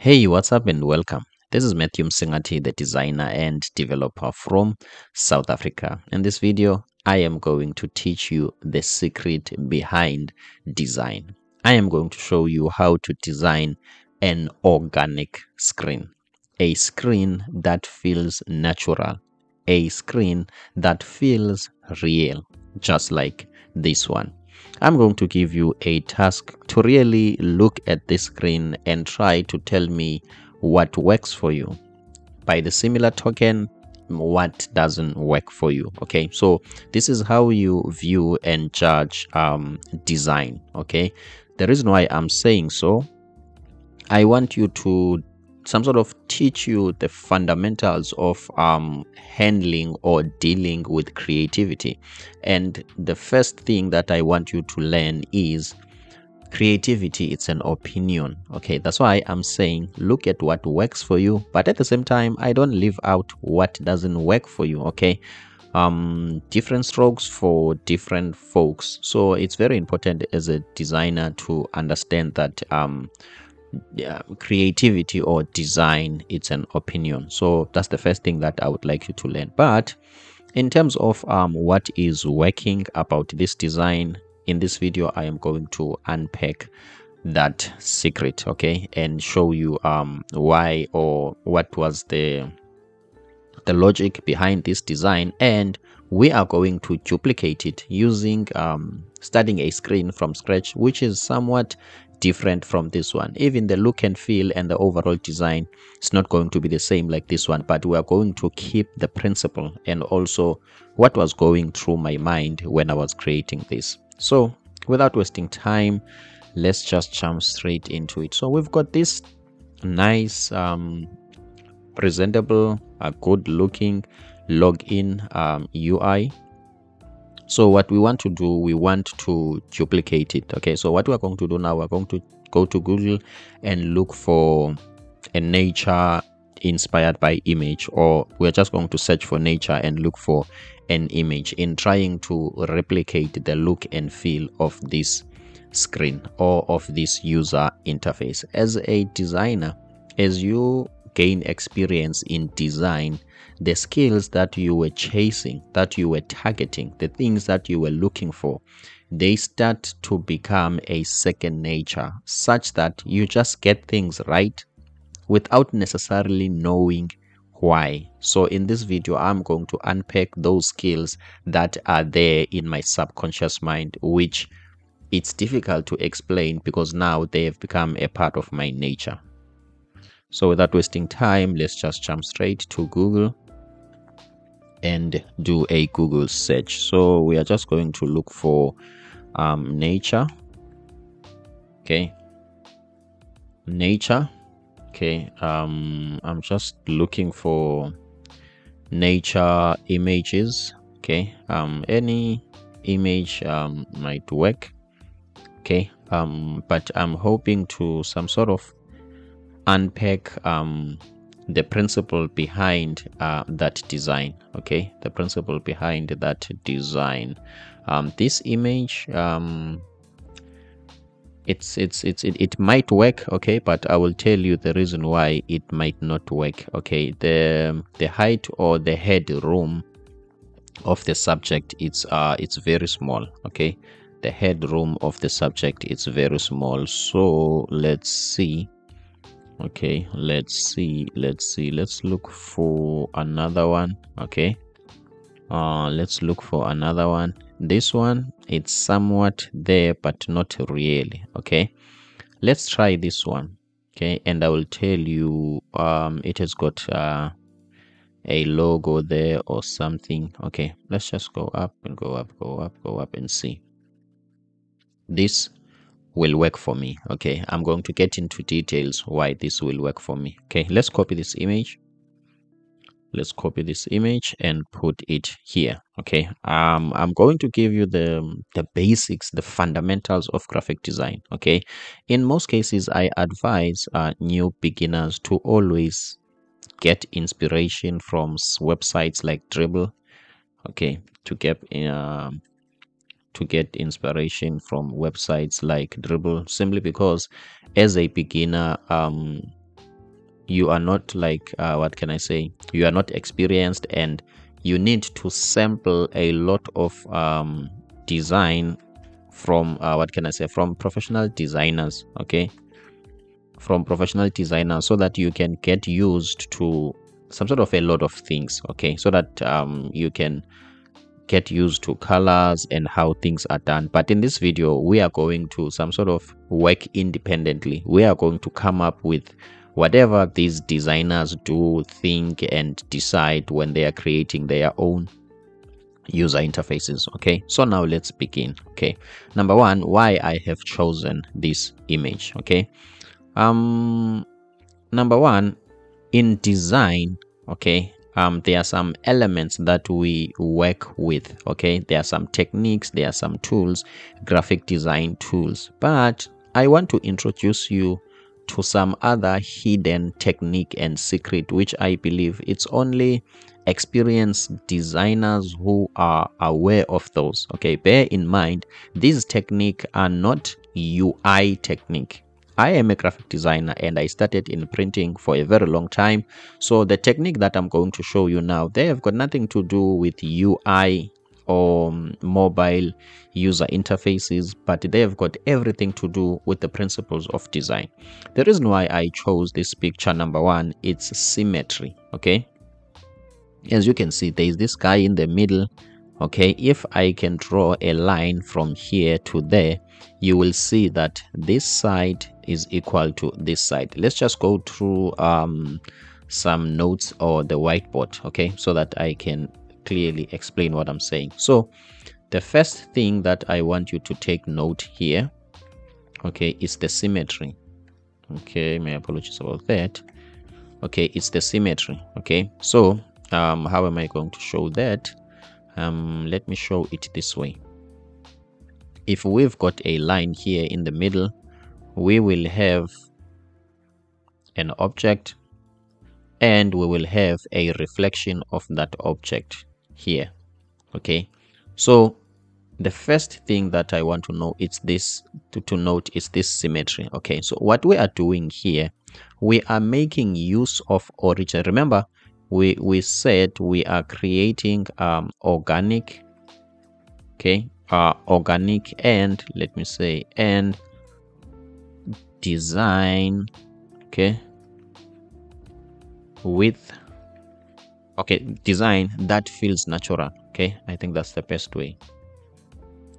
Hey, what's up and welcome. This is Matthew Msingati, the designer and developer from South Africa. In this video, I am going to teach you the secret behind design. I am going to show you how to design an organic screen, a screen that feels natural, a screen that feels real, just like this one. I'm going to give you a task to really look at this screen and try to tell me what works for you. By the similar token, what doesn't work for you. Okay, so this is how you view and judge design. Okay, the reason why I'm saying so, I want you to some sort of teach you the fundamentals of handling or dealing with creativity. And the first thing that I want you to learn is creativity. It's an opinion. Okay, that's why I'm saying look at what works for you, but at the same time I don't leave out what doesn't work for you. Okay, different strokes for different folks. So it's very important as a designer to understand that creativity or design, it's an opinion. So that's the first thing that I would like you to learn. But in terms of what is working about this design, in this video I am going to unpack that secret, okay, and show you why or what was the logic behind this design, and we are going to duplicate it using starting a screen from scratch, which is somewhat different from this one. Even the look and feel and the overall design is not going to be the same like this one, but we are going to keep the principle and also what was going through my mind when I was creating this. So without wasting time, let's just jump straight into it. So we've got this nice presentable, good looking login UI. So what we want to do, we want to duplicate it. Okay, so what we're going to do now, we're going to go to Google and look for a nature inspired by image, or we're just going to search for nature and look for an image in trying to replicate the look and feel of this screen or of this user interface. As a designer, as you gain experience in design, the skills that you were chasing, that you were targeting, the things that you were looking for, they start to become a second nature, such that you just get things right without necessarily knowing why. So in this video, I'm going to unpack those skills that are there in my subconscious mind, which it's difficult to explain because now they have become a part of my nature. So without wasting time, let's just jump straight to Google and do a Google search. So we are just going to look for nature. Okay, nature. Okay, I'm just looking for nature images. Okay, any image might work. Okay, but I'm hoping to some sort of unpack the principle behind that design. Okay, the principle behind that design. This image, it might work, okay, but I will tell you the reason why it might not work. Okay, the height or the head room of the subject, it's very small. Okay, the head room of the subject, it's very small. So let's see. Okay, let's look for another one. Okay, let's look for another one. This one, it's somewhat there but not really. Okay, let's try this one. Okay, and I will tell you it has got a logo there or something. Okay, let's just go up and go up and see. This will work for me. Okay, I'm going to get into details why this will work for me. Okay, let's copy this image. Let's copy this image and put it here. Okay, I'm going to give you the basics, the fundamentals of graphic design. Okay, in most cases I advise new beginners to always get inspiration from websites like Dribble. Okay, to get inspiration from websites like Dribble, simply because as a beginner, you are not like what can I say, you are not experienced, and you need to sample a lot of design from what can I say, from professional designers, okay, from professional designers, so that you can get used to some sort of a lot of things, okay, so that you can get used to colors and how things are done. But in this video, we are going to some sort of work independently. We are going to come up with whatever these designers do, think, and decide when they are creating their own user interfaces. Okay, so now let's begin. Okay, number one, why I have chosen this image. Okay, number one, in design, okay, there are some elements that we work with. Okay, there are some techniques, there are some tools, graphic design tools, but I want to introduce you to some other hidden technique and secret, which I believe it's only experienced designers who are aware of those. Okay, bear in mind, these techniques are not UI technique. I am a graphic designer and I started in printing for a very long time. So the technique that I'm going to show you now, they have got nothing to do with UI or mobile user interfaces, but they have got everything to do with the principles of design. The reason why I chose this picture, number one, it's symmetry. Okay, as you can see, there is this guy in the middle. Okay, if I can draw a line from here to there, you will see that this side is equal to this side. Let's just go through some notes or the whiteboard, okay, so that I can clearly explain what I'm saying. So the first thing that I want you to take note here, okay, is the symmetry. Okay, my apologies about that. Okay, it's the symmetry. Okay, so how am I going to show that? Let me show it this way. If we've got a line here in the middle, we will have an object and we will have a reflection of that object here. Okay, so the first thing that I want to know is this, to note is this symmetry. Okay, so what we are doing here, we are making use of origin. Remember, we said we are creating organic, okay, organic and let me say and design, okay, with design that feels natural. Okay, I think that's the best way.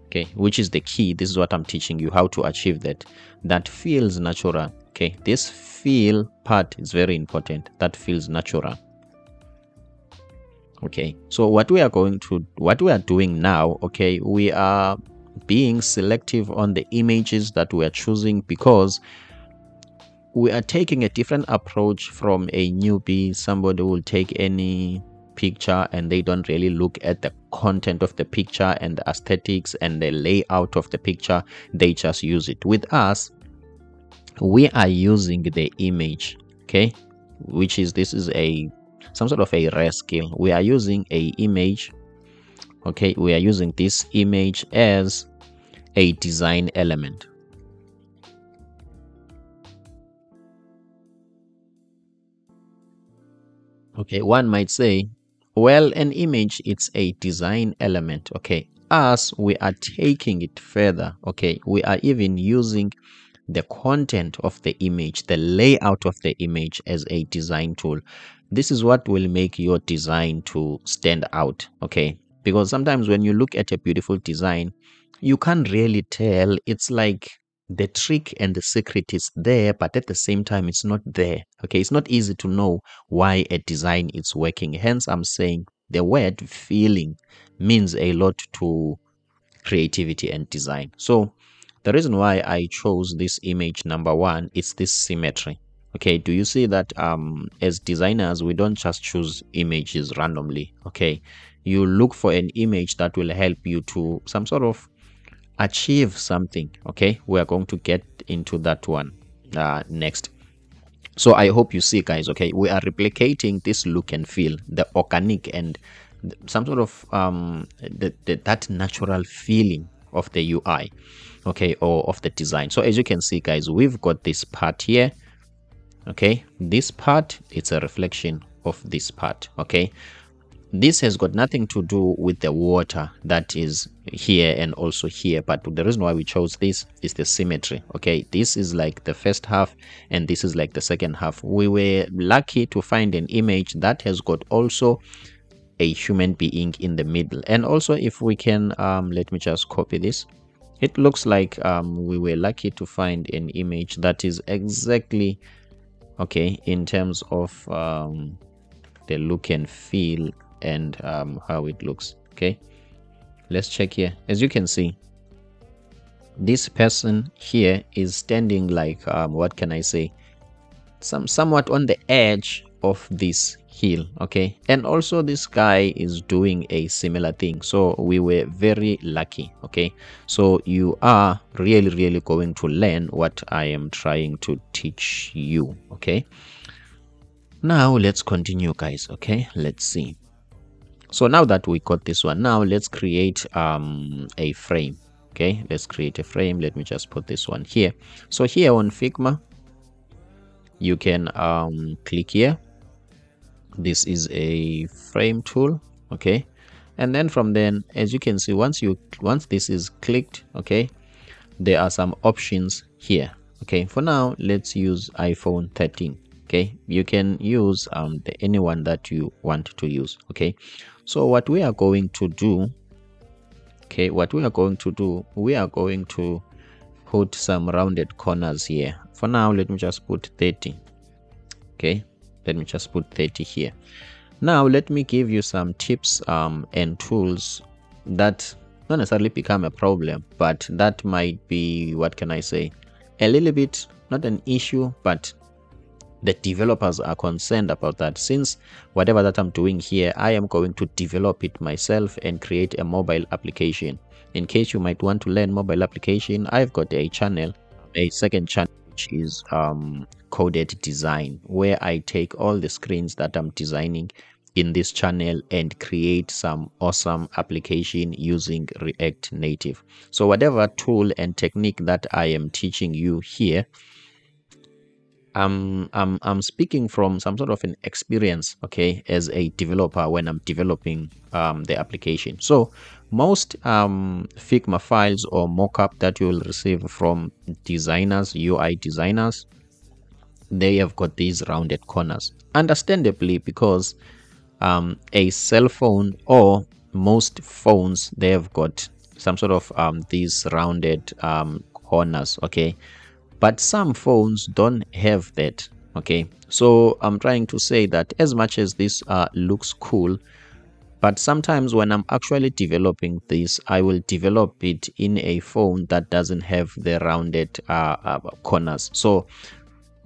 Okay, which is the key. This is what I'm teaching you, how to achieve that feels natural. Okay, this feel part is very important, that feels natural. Okay, so what we are doing now, okay, we are being selective on the images that we are choosing, because we are taking a different approach from a newbie. Somebody will take any picture and they don't really look at the content of the picture and the aesthetics and the layout of the picture, they just use it. With us, we are using the image, okay, which is, this is some sort of a rare skill. We are using a image, okay, we are using this image as a design element. Okay, one might say, well, an image, it's a design element. Okay, us, we are taking it further. Okay, we are even using the content of the image, the layout of the image as a design tool. This is what will make your design to stand out. Okay, because sometimes when you look at a beautiful design, you can't really tell. It's like the trick and the secret is there, but at the same time it's not there. Okay, it's not easy to know why a design is working. Hence, I'm saying the word feeling means a lot to creativity and design. So the reason why I chose this image, number one, is this symmetry. Okay, do you see that as designers, we don't just choose images randomly. Okay, you look for an image that will help you to some sort of achieve something. Okay, we are going to get into that one next. So I hope you see, guys. Okay, we are replicating this look and feel, the organic and some sort of that natural feeling of the UI, okay, or of the design. So as you can see, guys, we've got this part here. Okay, this part, it's a reflection of this part. Okay, this has got nothing to do with the water that is here and also here, but the reason why we chose this is the symmetry. Okay, this is like the first half and this is like the second half. We were lucky to find an image that has got also a human being in the middle. And also, if we can let me just copy this. It looks like we were lucky to find an image that is exactly okay in terms of the look and feel and how it looks. Okay, let's check here. As you can see, this person here is standing like what can I say, somewhat on the edge of this hill. Okay, and also this guy is doing a similar thing, so we were very lucky. Okay, so you are really going to learn what I am trying to teach you. Okay, now let's continue, guys. Okay, let's see. So now that we got this one, now let's create a frame. Okay, let's create a frame. Let me just put this one here. So here on Figma, you can click here. This is a frame tool. Okay, and then from then, as you can see, once this is clicked, okay, there are some options here. Okay, for now let's use iPhone 13. Okay, you can use anyone that you want to use. Okay, so what we are going to do, okay, we are going to put some rounded corners here. For now, let me just put 30. Okay, let me just put 30 here. Now let me give you some tips and tools that not necessarily become a problem, but that might be, what can I say, a little bit not an issue, but the developers are concerned about that. Since whatever that I'm doing here, I am going to develop it myself and create a mobile application. In case you might want to learn mobile application, I've got a channel, a second channel, which is coded design, where I take all the screens that I'm designing in this channel and create some awesome application using React Native. So whatever tool and technique that I am teaching you here, I'm speaking from some sort of an experience, okay, as a developer when I'm developing the application. So most Figma files or mockup that you will receive from designers, UI designers, they have got these rounded corners, understandably, because a cell phone or most phones, they have got some sort of these rounded corners. Okay, but some phones don't have that. Okay, so I'm trying to say that as much as this looks cool, but sometimes when I'm actually developing this, I will develop it in a phone that doesn't have the rounded corners. So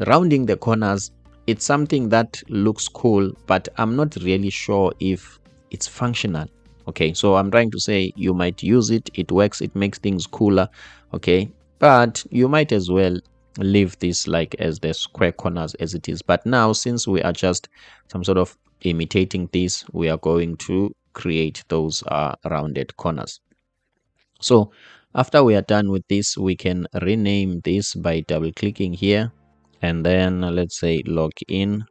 rounding the corners, it's something that looks cool, but I'm not really sure if it's functional. Okay, so I'm trying to say you might use it, it works, it makes things cooler. Okay, but you might as well leave this like as the square corners as it is. But now, since we are just some sort of imitating this, we are going to create those rounded corners. So after we are done with this, we can rename this by double clicking here, and then let's say log in.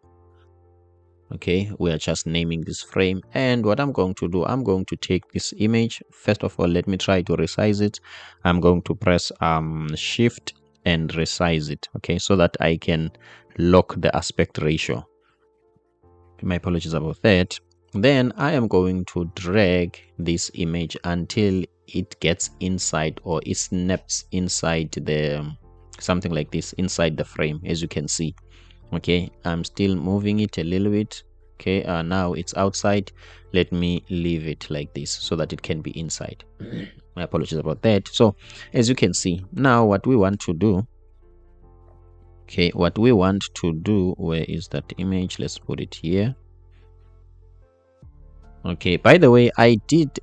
Okay, we are just naming this frame, and what I'm going to do, I'm going to take this image. First of all, let me try to resize it. I'm going to press shift and resize it, okay, so that I can lock the aspect ratio. My apologies about that. Then I am going to drag this image until it gets inside, or it snaps inside the something like this inside the frame, as you can see. Okay, I'm still moving it a little bit. Okay, now it's outside. Let me leave it like this so that it can be inside. My apologies about that. So as you can see, now what we want to do, okay, what we want to do, where is that image? Let's put it here. Okay, by the way, I did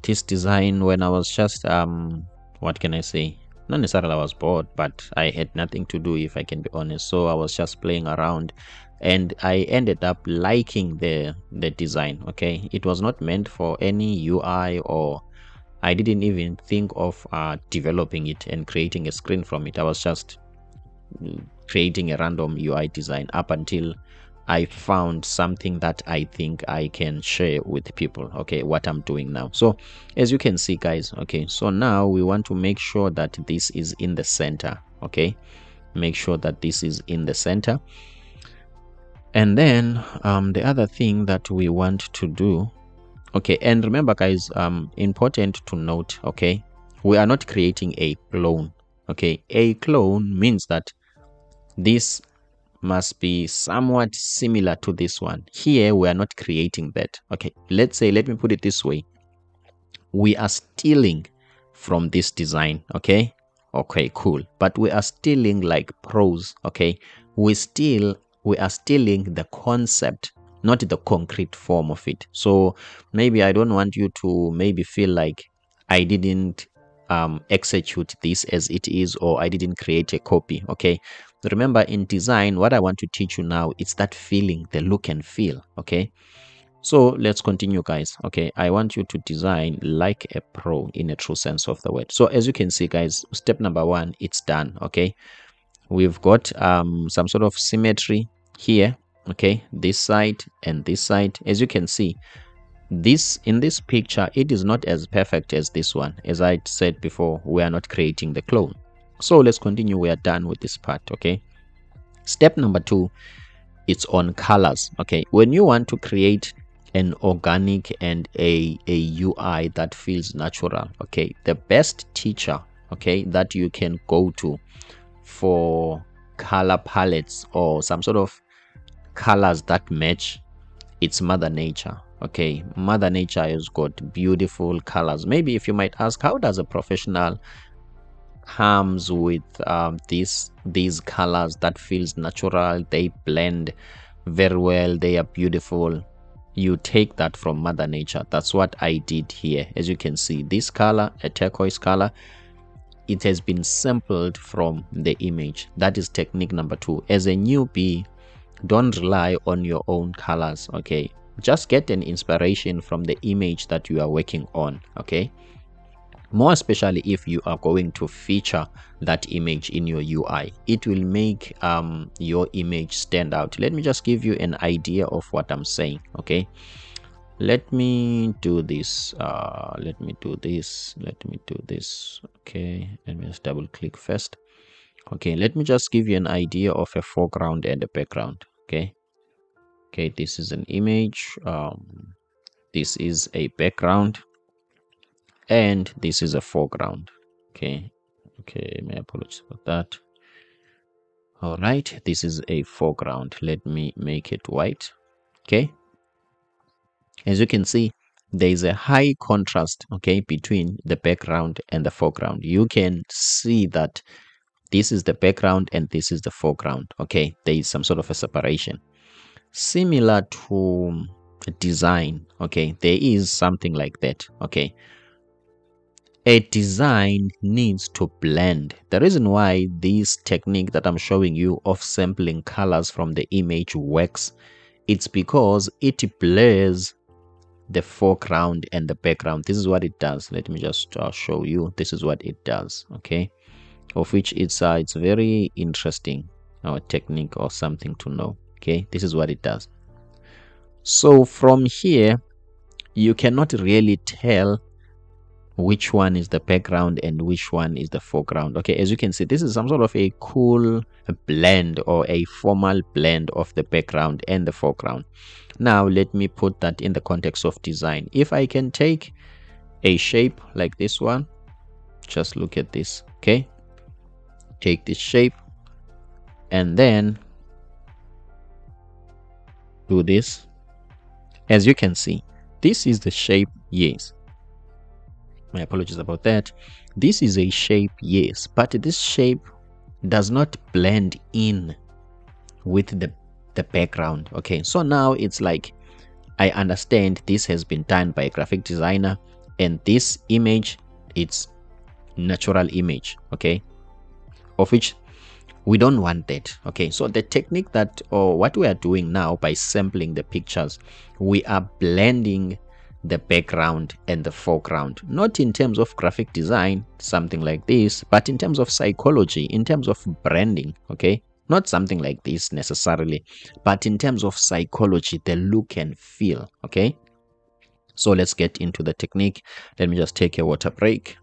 this design when I was just what can I say, not necessarily I was bored, but I had nothing to do, if I can be honest. So I was just playing around and I ended up liking the design. Okay, it was not meant for any UI, or I didn't even think of developing it and creating a screen from it. I was just creating a random UI design up until I found something that I think I can share with people, okay, what I'm doing now. So as you can see, guys, okay, so now we want to make sure that this is in the center, okay, make sure that this is in the center. And then the other thing that we want to do, okay, and remember, guys, important to note, okay, we are not creating a clone, okay. A clone means that this must be somewhat similar to this one. Here we are not creating that, okay. Let's say, let me put it this way, we are stealing from this design, okay, cool, but we are stealing like pros, okay. We are stealing the concept, not the concrete form of it. So maybe I don't want you to maybe feel like I didn't execute this as it is, or I didn't create a copy, okay. Remember, in design, what I want to teach you now, it's that feeling, the look and feel, okay. So let's continue, guys. Okay, I want you to design like a pro in a true sense of the word. So as you can see, guys, step number 1, it's done. Okay, we've got some sort of symmetry here, okay, this side and this side. As you can see, this in this picture, it is not as perfect as this one. As I said before, we are not creating the clone. So let's continue. We are done with this part. Okay, step number 2, it's on colors. Okay, when you want to create an organic and a UI that feels natural, okay, the best teacher, okay, that you can go to for color palettes or some sort of colors that match, it's Mother Nature. Okay, Mother Nature has got beautiful colors. Maybe if you might ask, how does a professional comes with these colors that feels natural, they blend very well, they are beautiful? You take that from Mother Nature. That's what I did here. As you can see, this color, a turquoise color, it has been sampled from the image. That is technique number 2. As a newbie, don't rely on your own colors, okay. Just get an inspiration from the image that you are working on, okay. More especially if you are going to feature that image in your UI, it will make your image stand out. Let me just give you an idea of what I'm saying, okay. Let me do this, let me do this, okay. Let me just double click first. Okay, let me just give you an idea of a foreground and a background, okay. Okay, this is an image, this is a background, and this is a foreground, okay. My apologies about that. All right, this is a foreground. Let me make it white, okay. As you can see, there is a high contrast, okay, between the background and the foreground. You can see that this is the background and this is the foreground, okay. There is some sort of a separation similar to design, okay. There is something like that, okay. A design needs to blend. The reason why this technique that I'm showing you of sampling colors from the image works, it's because it blurs the foreground and the background. This is what it does. Let me just show you. This is what it does, okay, of which it's very interesting technique or something to know, okay. This is what it does. So from here, you cannot really tell which one is the background and which one is the foreground, okay. As you can see, this is some sort of a cool blend or a formal blend of the background and the foreground. Now let me put that in the context of design. If I can take a shape like this one, just look at this, okay. Take this shape and then do this. As you can see, this is the shape, yes. My apologies about that. This is a shape, yes, but this shape does not blend in with the background, okay. So now it's like, I understand this has been done by a graphic designer, and this image, it's natural image, okay, of which we don't want that, okay. So the technique that, or what we are doing now by sampling the pictures, we are blending the background and the foreground, not in terms of graphic design, something like this, but in terms of psychology, in terms of branding, okay. Not something like this necessarily, but in terms of psychology, the look and feel. Okay, so let's get into the technique. Let me just take a water break.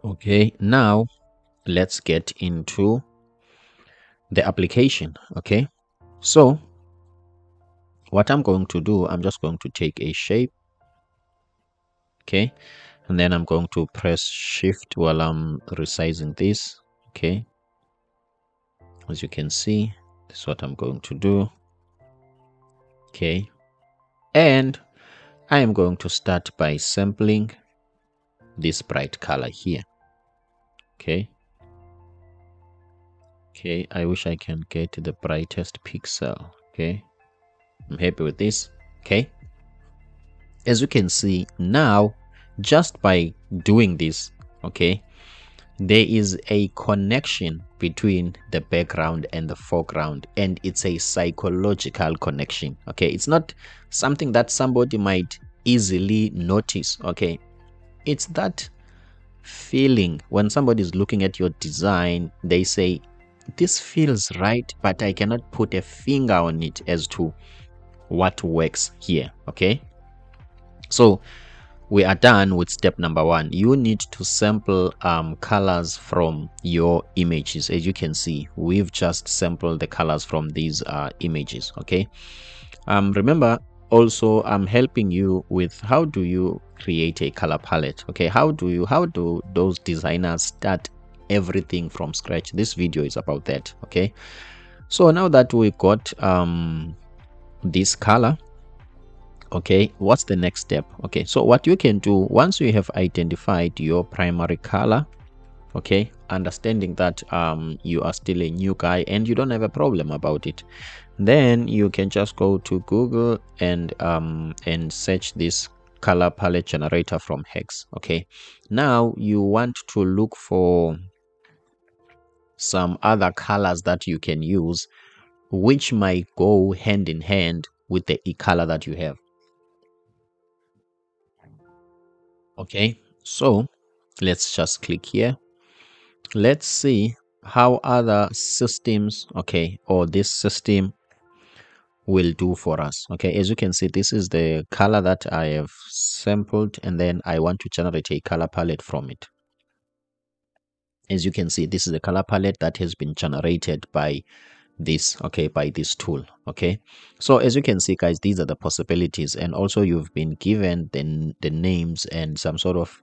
Okay, now let's get into the application. Okay, so what I'm going to do, I'm just going to take a shape. Okay, and then I'm going to press shift while I'm resizing this. Okay, as you can see, this is what I'm going to do. Okay, and I am going to start by sampling this bright color here. Okay, I wish I can get the brightest pixel. Okay, I'm happy with this. Okay, as you can see now, just by doing this, okay, there is a connection between the background and the foreground, and it's a psychological connection. Okay, it's not something that somebody might easily notice. Okay, it's that feeling when somebody is looking at your design, they say, this feels right, but I cannot put a finger on it as to what works here. Okay, so we are done with step number one. You need to sample colors from your images. As you can see, we've just sampled the colors from these images. Okay, remember also I'm helping you with how do you create a color palette. Okay, how do those designers start everything from scratch? This video is about that. Okay, so now that we got this color, okay, what's the next step? Okay, so what you can do once you have identified your primary color, okay, understanding that you are still a new guy and you don't have a problem about it, then you can just go to Google and search this color palette generator from Hex. Okay, now you want to look for some other colors that you can use which might go hand in hand with the color that you have. Okay, so let's just click here. Let's see how other systems, okay, or this system will do for us. Okay, as you can see, this is the color that I have sampled, and then I want to generate a color palette from it. As you can see, this is the color palette that has been generated by this, okay, by this tool. Okay, so as you can see, guys, these are the possibilities, and also you've been given the names and some sort of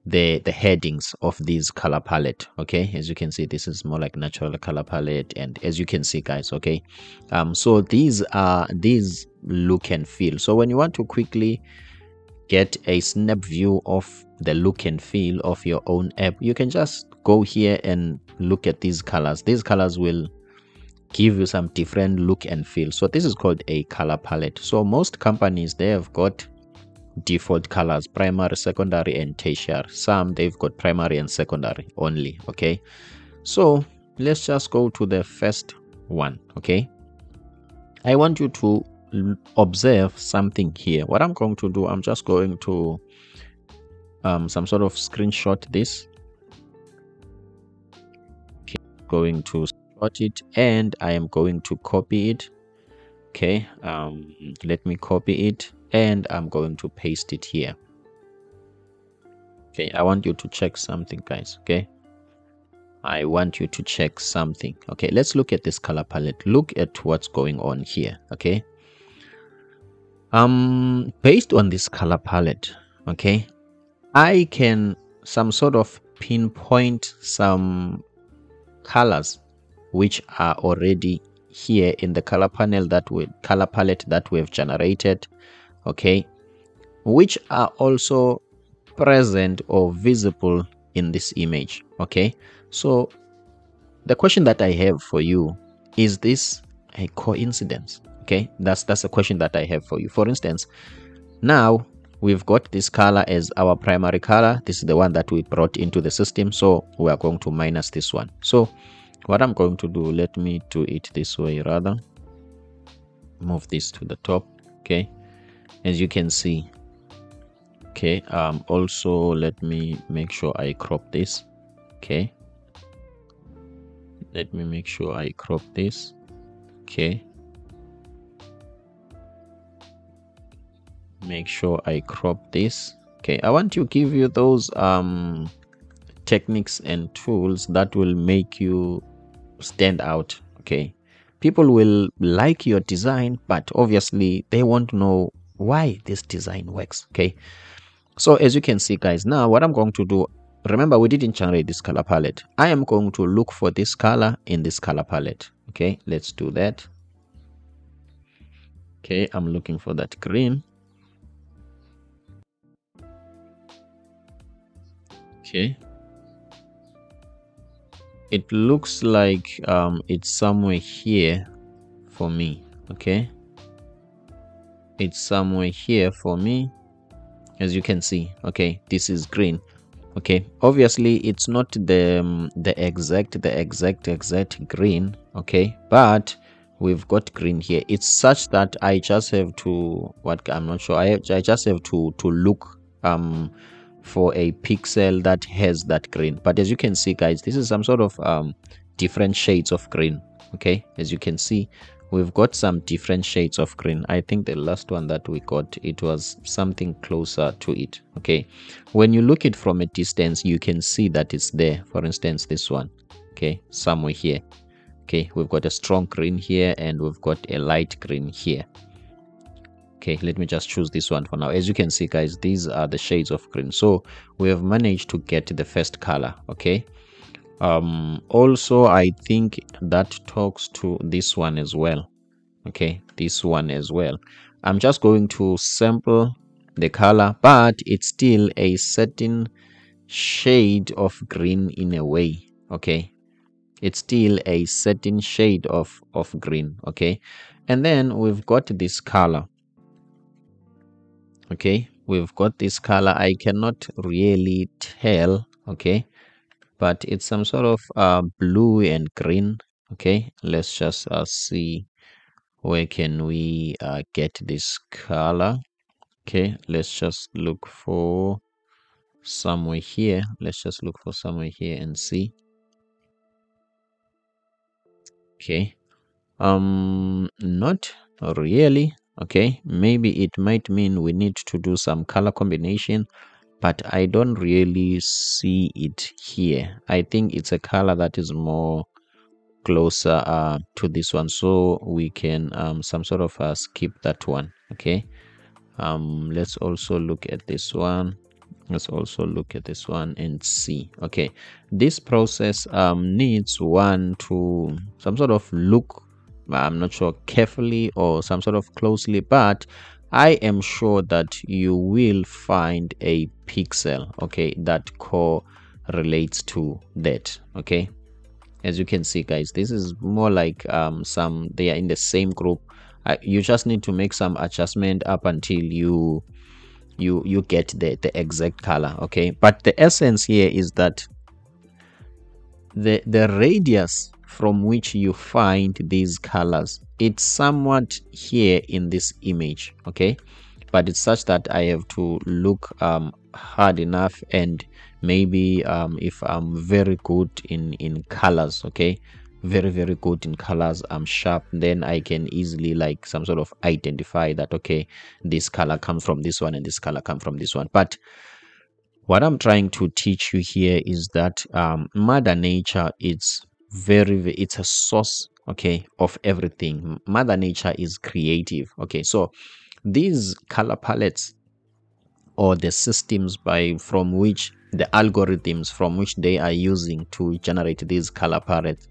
the headings of this color palette. Okay, as you can see, this is more like natural color palette, and as you can see, guys, okay, so these are these look and feel. So when you want to quickly get a snap view of the look and feel of your own app, you can just go here and look at these colors. These colors will give you some different look and feel. So this is called a color palette. So most companies, they have got default colors: primary, secondary, and tertiary. Some they've got primary and secondary only. Okay, so let's just go to the first one. Okay, I want you to observe something here. What I'm going to do, I'm just going to some sort of screenshot this. Okay, going to shot it, and I am going to copy it. Okay, let me copy it, and I'm going to paste it here. Okay, I want you to check something, guys. Okay, I want you to check something. Okay, let's look at this color palette. Look at what's going on here. Okay, based on this color palette, okay, I can some sort of pinpoint some colors which are already here in the color palette that we have generated, okay, which are also present or visible in this image. Okay, so the question that I have for you, is this a coincidence? Okay, that's a question that I have for you. For instance, now we've got this color as our primary color. This is the one that we brought into the system, so we are going to minus this one. So what I'm going to do, let me do it this way rather. Move this to the top. Okay, as you can see, Okay, also let me make sure I crop this. Okay, let me make sure I crop this. Okay, make sure I crop this. Okay, I want to give you those techniques and tools that will make you stand out. Okay, people will like your design, but obviously they won't know why this design works. Okay, so as you can see, guys, now what I'm going to do, remember we didn't generate this color palette. I am going to look for this color in this color palette. Okay, let's do that. Okay, I'm looking for that green. Okay, it looks like it's somewhere here for me. Okay, it's somewhere here for me, as you can see. Okay, this is green. Okay, obviously it's not the exact green. Okay, but we've got green here. It's such that I just have to, what, I'm not sure, I just have to look for a pixel that has that green. But as you can see, guys, this is some sort of different shades of green. Okay, as you can see, we've got some different shades of green. I think the last one that we got, it was something closer to it. Okay, when you look it from a distance, you can see that it's there. For instance, this one, okay, somewhere here. Okay, we've got a strong green here and we've got a light green here. Okay, let me just choose this one for now. As you can see, guys, these are the shades of green. So we have managed to get the first color. Okay, also I think that talks to this one as well. Okay, this one as well. I'm just going to sample the color, but it's still a certain shade of green in a way. Okay, it's still a certain shade of green. Okay, and then we've got this color. Okay, we've got this color. I cannot really tell. Okay, but it's some sort of blue and green. Okay, let's just see where can we get this color. Okay, let's just look for somewhere here. Let's just look for somewhere here and see. Okay, not really. Okay, maybe it might mean we need to do some color combination, but I don't really see it here. I think it's a color that is more closer to this one, so we can some sort of skip that one. Okay, let's also look at this one. Let's also look at this one and see. Okay, this process needs one to some sort of look, I'm not sure, carefully or some sort of closely, but I am sure that you will find a pixel, okay, that correlates to that. Okay, as you can see, guys, this is more like they are in the same group. You just need to make some adjustment up until you get the exact color. Okay, but the essence here is that the radius from which you find these colors, it's somewhat here in this image. Okay, but it's such that I have to look hard enough, and maybe if I'm very good in colors, okay, very good in colors, I'm sharp, then I can easily like some sort of identify that, okay, this color comes from this one and this color comes from this one. But what I'm trying to teach you here is that Mother Nature, it's a source, okay, of everything. Mother Nature is creative. Okay, so these color palettes, or the systems from which the algorithms from which they are using to generate these color palettes,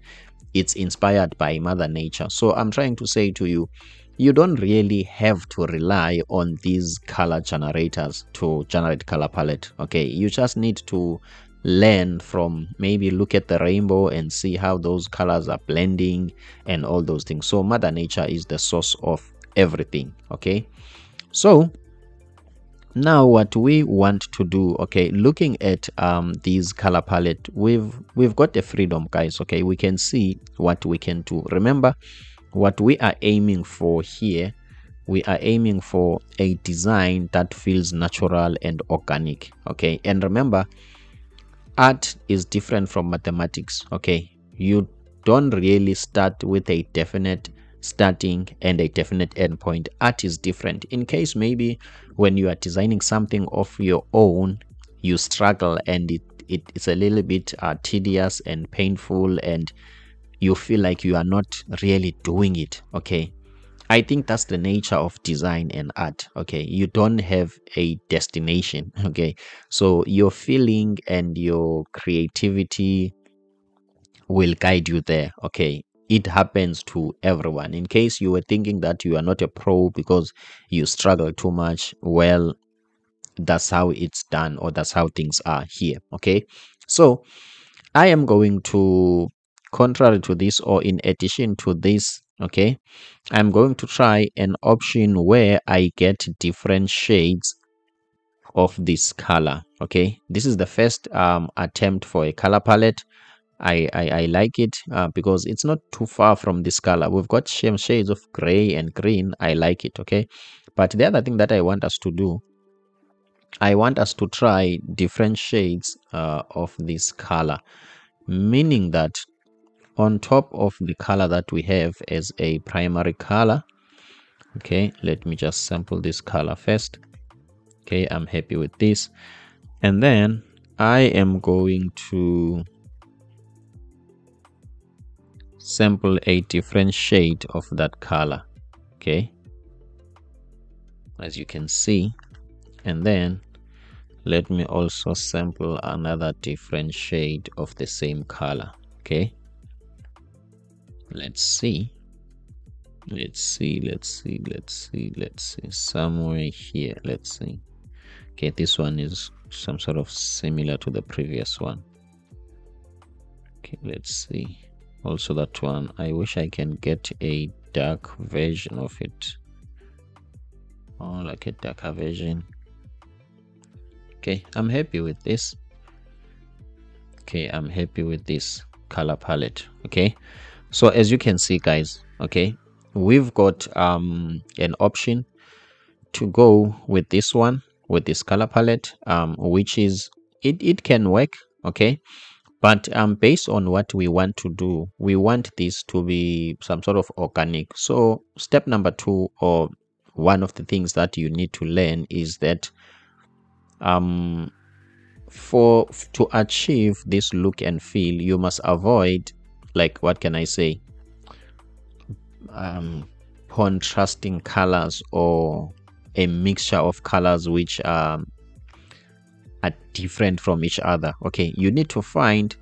it's inspired by Mother Nature. So I'm trying to say to you, you don't really have to rely on these color generators to generate color palette. Okay, you just need to learn from, maybe look at the rainbow and see how those colors are blending and all those things. So Mother Nature is the source of everything. Okay, so now what we want to do, okay, looking at these color palette, we've got the freedom, guys. Okay, we can see what we can do. Remember, what we are aiming for here we are aiming for a design that feels natural and organic. Okay, and remember, art is different from mathematics. Okay, you don't really start with a definite starting and a definite endpoint. Art is different. In case maybe when you are designing something of your own, you struggle and it's a little bit tedious and painful, and you feel like you are not really doing it. Okay, I think that's the nature of design and art. Okay, you don't have a destination. Okay, so your feeling and your creativity will guide you there. Okay, it happens to everyone. In case you were thinking that you are not a pro because you struggle too much, well, that's how it's done, or that's how things are here. Okay, so I am going to, contrary to this, or in addition to this, okay, I'm going to try an option where I get different shades of this color. Okay, this is the first attempt for a color palette. I like it because it's not too far from this color. We've got shades of gray and green. I like it. Okay, but the other thing that I want us to do, I want us to try different shades of this color, meaning that on top of the color that we have as a primary color, okay, let me just sample this color first. Okay, I'm happy with this, and then I am going to sample a different shade of that color. Okay, as you can see, and then let me also sample another different shade of the same color. Okay, let's see somewhere here. Let's see. Okay, this one is some sort of similar to the previous one. Okay, let's see. Also that one, I wish I can get a dark version of it, or like a darker version. Okay, I'm happy with this. Okay, I'm happy with this color palette. Okay, so as you can see, guys, okay, we've got an option to go with this one, with this color palette, which is it can work. Okay, but based on what we want to do, we want this to be some sort of organic. So step number 2, or one of the things that you need to learn, is that to achieve this look and feel, you must avoid, like, what can I say, contrasting colors, or a mixture of colors which are different from each other. Okay, you need to find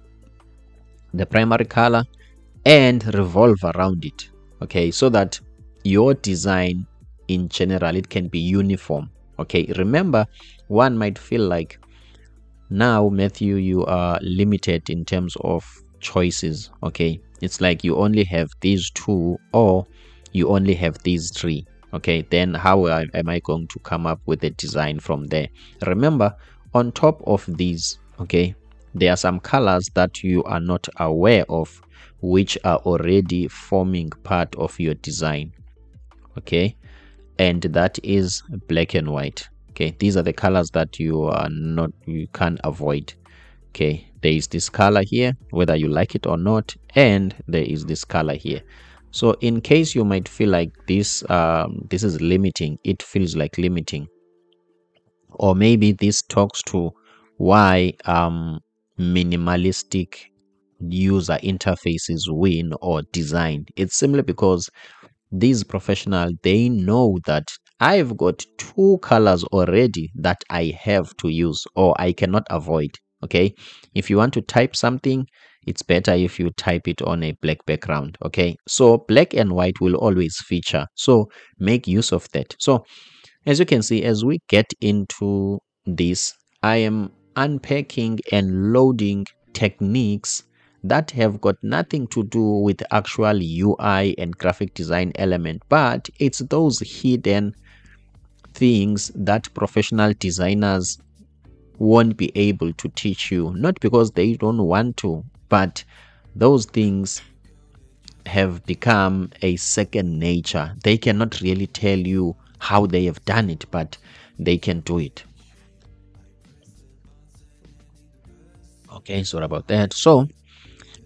the primary color and revolve around it. Okay, so that your design in general, it can be uniform. Okay, remember, one might feel like, now Matthew, you are limited in terms of choices. Okay, it's like you only have these 2, or you only have these 3. Okay, then how am I going to come up with a design from there? Remember, on top of these, okay, there are some colors that you are not aware of, which are already forming part of your design. Okay, and that is black and white. Okay, these are the colors that you can't avoid. Okay, there is this color here, whether you like it or not, and there is this color here. So in case you might feel like this is limiting, it feels like limiting, or maybe this talks to why minimalistic user interfaces win or design. It's simply because these professionals, they know that I've got 2 colors already that I have to use, or I cannot avoid. Okay, if you want to type something, it's better if you type it on a black background. Okay, so black and white will always feature, so make use of that. So as you can see, as we get into this, I am unpacking and loading techniques that have got nothing to do with actual UI and graphic design element, but it's those hidden things that professional designers won't be able to teach you, not because they don't want to, but those things have become a second nature. They cannot really tell you how they have done it, but they can do it. Okay, sorry about that. So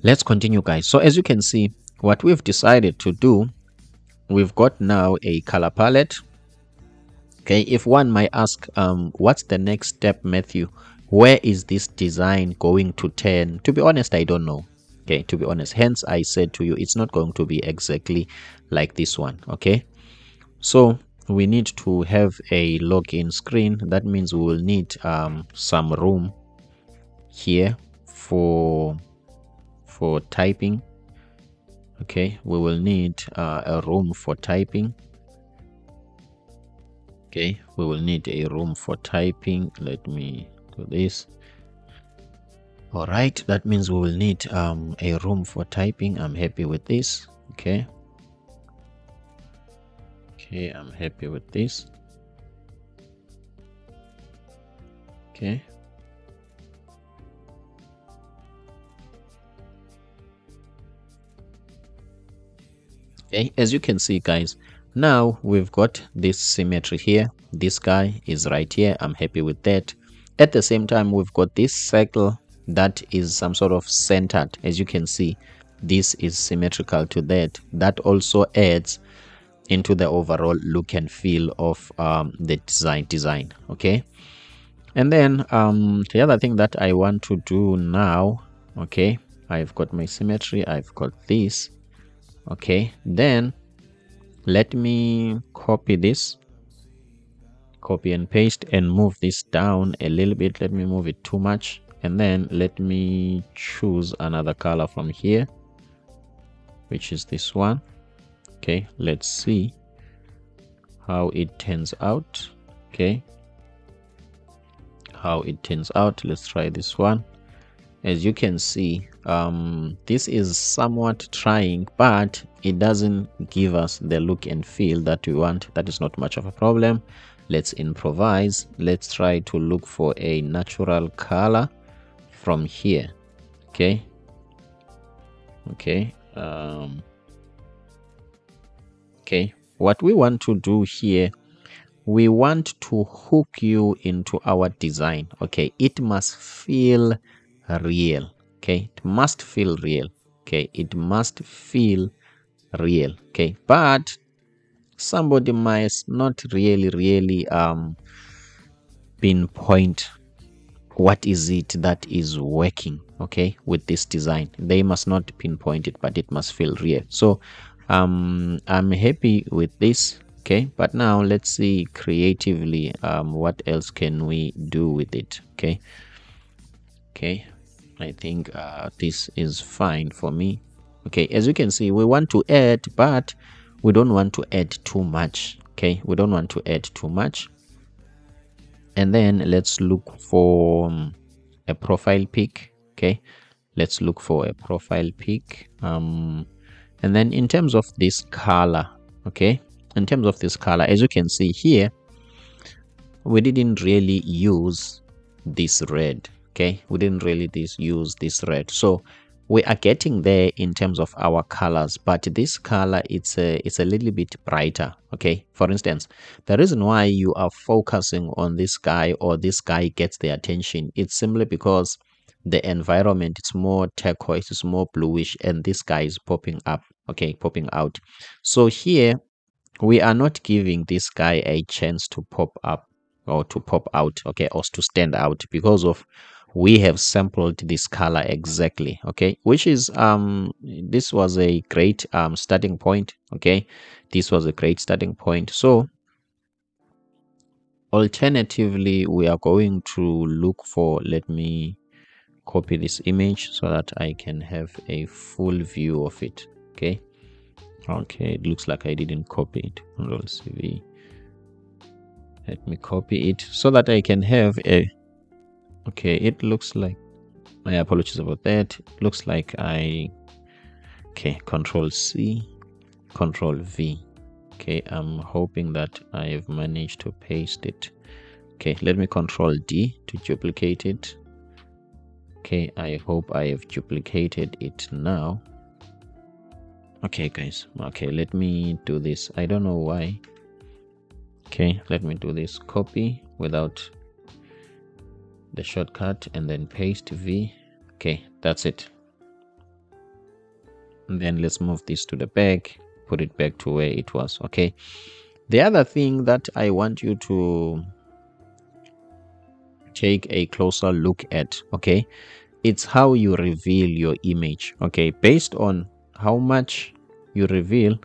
let's continue, guys. So as you can see, what we've decided to do, we've got now a color palette. Okay, if one might ask, what's the next step, Matthew? Where is this design going to turn? To be honest, I don't know. Okay, to be honest, hence I said to you, it's not going to be exactly like this one. Okay, so we need to have a login screen. That means we will need some room here for typing. Okay, we will need a room for typing. Okay, we will need a room for typing. Let me do this. All right, that means we will need a room for typing. I'm happy with this. Okay, I'm happy with this. Okay, as you can see, guys, now we've got this symmetry here. This guy is right here. I'm happy with that. At the same time, we've got this circle that is some sort of centered. As you can see, this is symmetrical to that. That also adds into the overall look and feel of the design. Okay, and then the other thing that I want to do now, okay, I've got my symmetry, I've got this. Okay, then let me copy this, copy and paste, and move this down a little bit. Let me move it too much, and then let me choose another color from here, which is this one. Okay, let's see how it turns out. Okay, how it turns out. Let's try this one. As you can see, this is somewhat trying, but it doesn't give us the look and feel that we want. That is not much of a problem. Let's improvise. Let's try to look for a natural color from here. Okay, what we want to do here, we want to hook you into our design. Okay, it must feel real. Okay, it must feel real. Okay, it must feel real. Okay, but somebody might not really pinpoint what is it that is working, okay, with this design. They must not pinpoint it, but it must feel real. So I'm happy with this. Okay, but now let's see creatively what else can we do with it. Okay, I think this is fine for me. Okay, as you can see, we want to add, but we don't want to add too much. Okay, we don't want to add too much. And then let's look for a profile pic. Okay, let's look for a profile pic. And then in terms of this color, okay, in terms of this color, as you can see here, we didn't really use this red. Okay, we didn't really use this red, so we are getting there in terms of our colors, but this color, it's a little bit brighter. Okay, for instance, the reason why you are focusing on this guy, or this guy gets the attention, it's simply because the environment, it's more turquoise, it's more bluish, and this guy is popping up. Okay, popping out. So here we are not giving this guy a chance to pop up or to pop out, okay, or to stand out, because of we have sampled this color exactly. Okay, which is this was a great starting point. Okay, this was a great starting point. So alternatively, we are going to look for, let me copy this image so that I can have a full view of it. Okay, it looks like I didn't copy it. Control CV. Let me copy it so that I can have a, okay, it looks like, my apologies about that. It looks like Control C, Control V. Okay, I'm hoping that I have managed to paste it. Okay, let me Control D to duplicate it. Okay, I hope I have duplicated it now. Okay guys, okay, let me do this. I don't know why. Okay, let me do this. Copy without the shortcut and then paste V. Okay, that's it. And then let's move this to the back, put it back to where it was. Okay, the other thing that I want you to take a closer look at, okay, it's how you reveal your image. Okay, based on how much you reveal,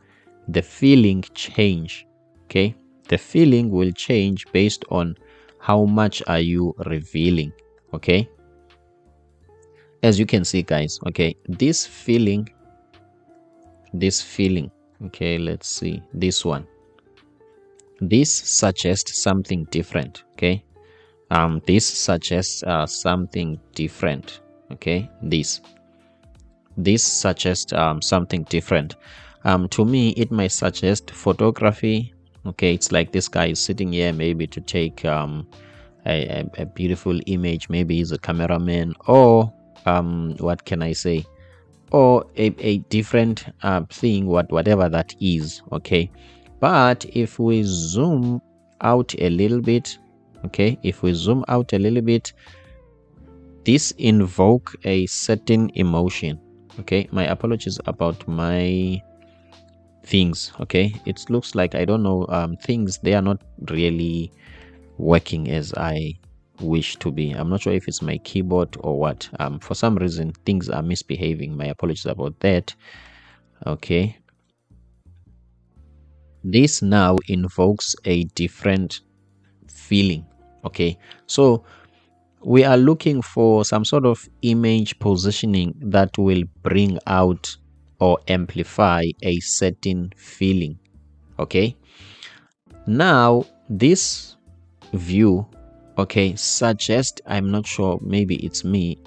the feeling change. Okay, the feeling will change based on how much are you revealing. Okay, as you can see guys, okay, this feeling, okay, let's see this one, this suggests something different. Okay, this suggests something different. Okay, this suggests something different. To me it might suggest photography. Okay, it's like this guy is sitting here maybe to take a beautiful image. Maybe he's a cameraman, or what can I say, or a different thing, whatever that is. Okay, but if we zoom out a little bit, okay, if we zoom out a little bit, this invoke a certain emotion. Okay, my apologies about my things. Okay, it looks like, I don't know, things, they are not really working as I wish to be. I'm not sure if it's my keyboard or what. For some reason things are misbehaving. My apologies about that. Okay, this now invokes a different feeling. Okay, so we are looking for some sort of image positioning that will bring out or amplify a certain feeling. Okay, now this view, okay, suggests, I'm not sure, maybe it's me,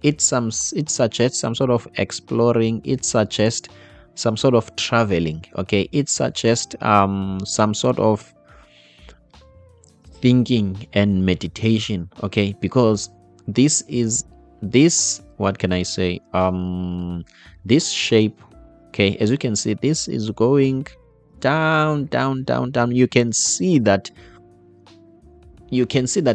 it suggests some sort of exploring, it suggests some sort of traveling. Okay, it suggests some sort of thinking and meditation. Okay, because this is, this, what can I say, this shape, okay, as you can see, this is going down down down down. You can see that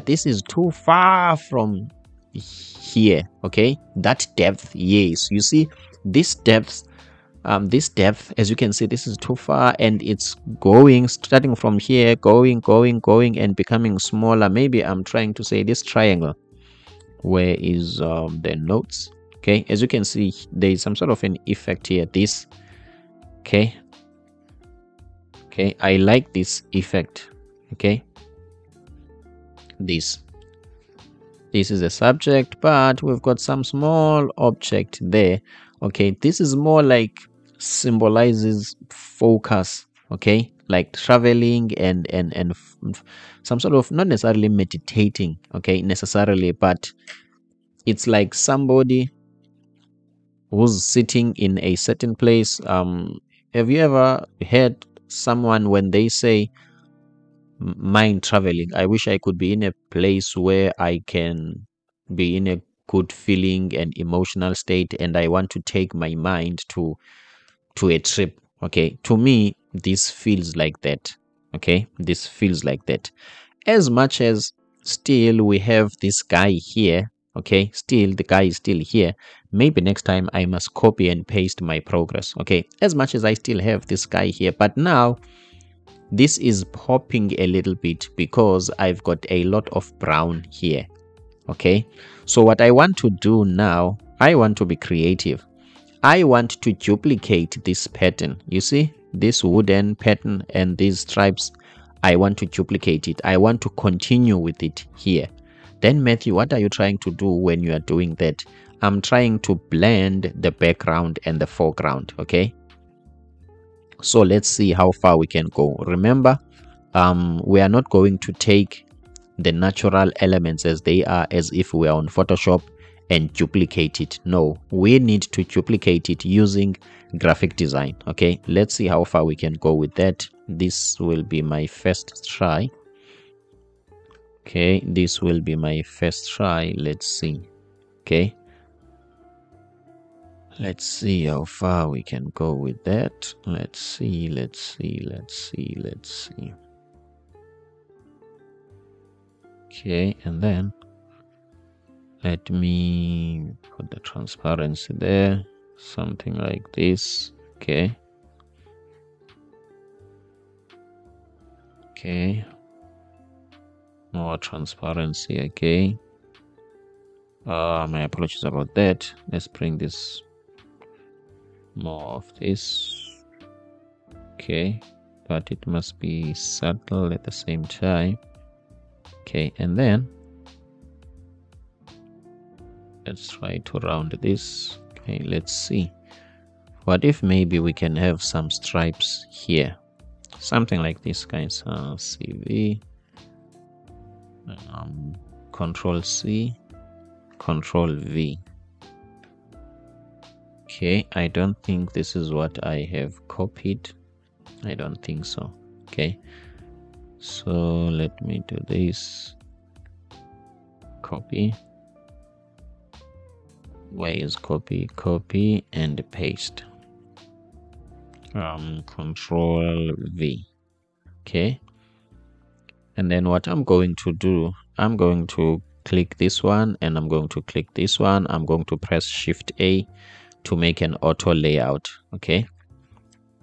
this is too far from here. Okay, that depth, yes, you see this depth, as you can see, this is too far, and it's going, starting from here, going and becoming smaller. Maybe I'm trying to say this triangle, where is the notes? Okay, as you can see, there is some sort of an effect here, this, okay, I like this effect. Okay, this is the subject, but we've got some small object there. Okay, this is more like symbolizes focus. Okay, like traveling and some sort of, not necessarily meditating, okay, necessarily, but it's like somebody who's sitting in a certain place. Have you ever heard someone when they say mind traveling? I wish I could be in a place where I can be in a good feeling and emotional state, and I want to take my mind to a trip. Okay, to me this feels like that. Okay, this feels like that. As much as still we have this guy here, okay, still the guy is still here. Maybe next time I must copy and paste my progress. Okay, as much as I still have this guy here, but now this is popping a little bit because I've got a lot of brown here. Okay, so what I want to do now, I want to be creative. I want to duplicate this pattern. You see this wooden pattern and these stripes, I want to duplicate it. I want to continue with it here. Then Matthew, what are you trying to do when you are doing that? I'm trying to blend the background and the foreground. Okay, so let's see how far we can go. Remember, we are not going to take the natural elements as they are, as if we are on Photoshop, and duplicate it. No, we need to duplicate it using graphic design. Okay, let's see how far we can go with that. This will be my first try. Okay, this will be my first try. Let's see. Okay, Let's see how far we can go with that. Let's see. Okay, and then let me put the transparency there, something like this. Okay, more transparency. Okay, my apologies about that. Let's bring this more of this. Okay, but it must be subtle at the same time. Okay, and then let's try to round this. Okay, let's see. What if maybe we can have some stripes here, something like this, guys. CV, Control C, Control V. Okay, I don't think this is what I have copied. I don't think so. Okay, so let me do this. Copy. Where is copy? Copy and paste. Control V. Okay, and then what I'm going to do, I'm going to click this one and I'm going to click this one. I'm going to press Shift A to make an auto layout. Okay,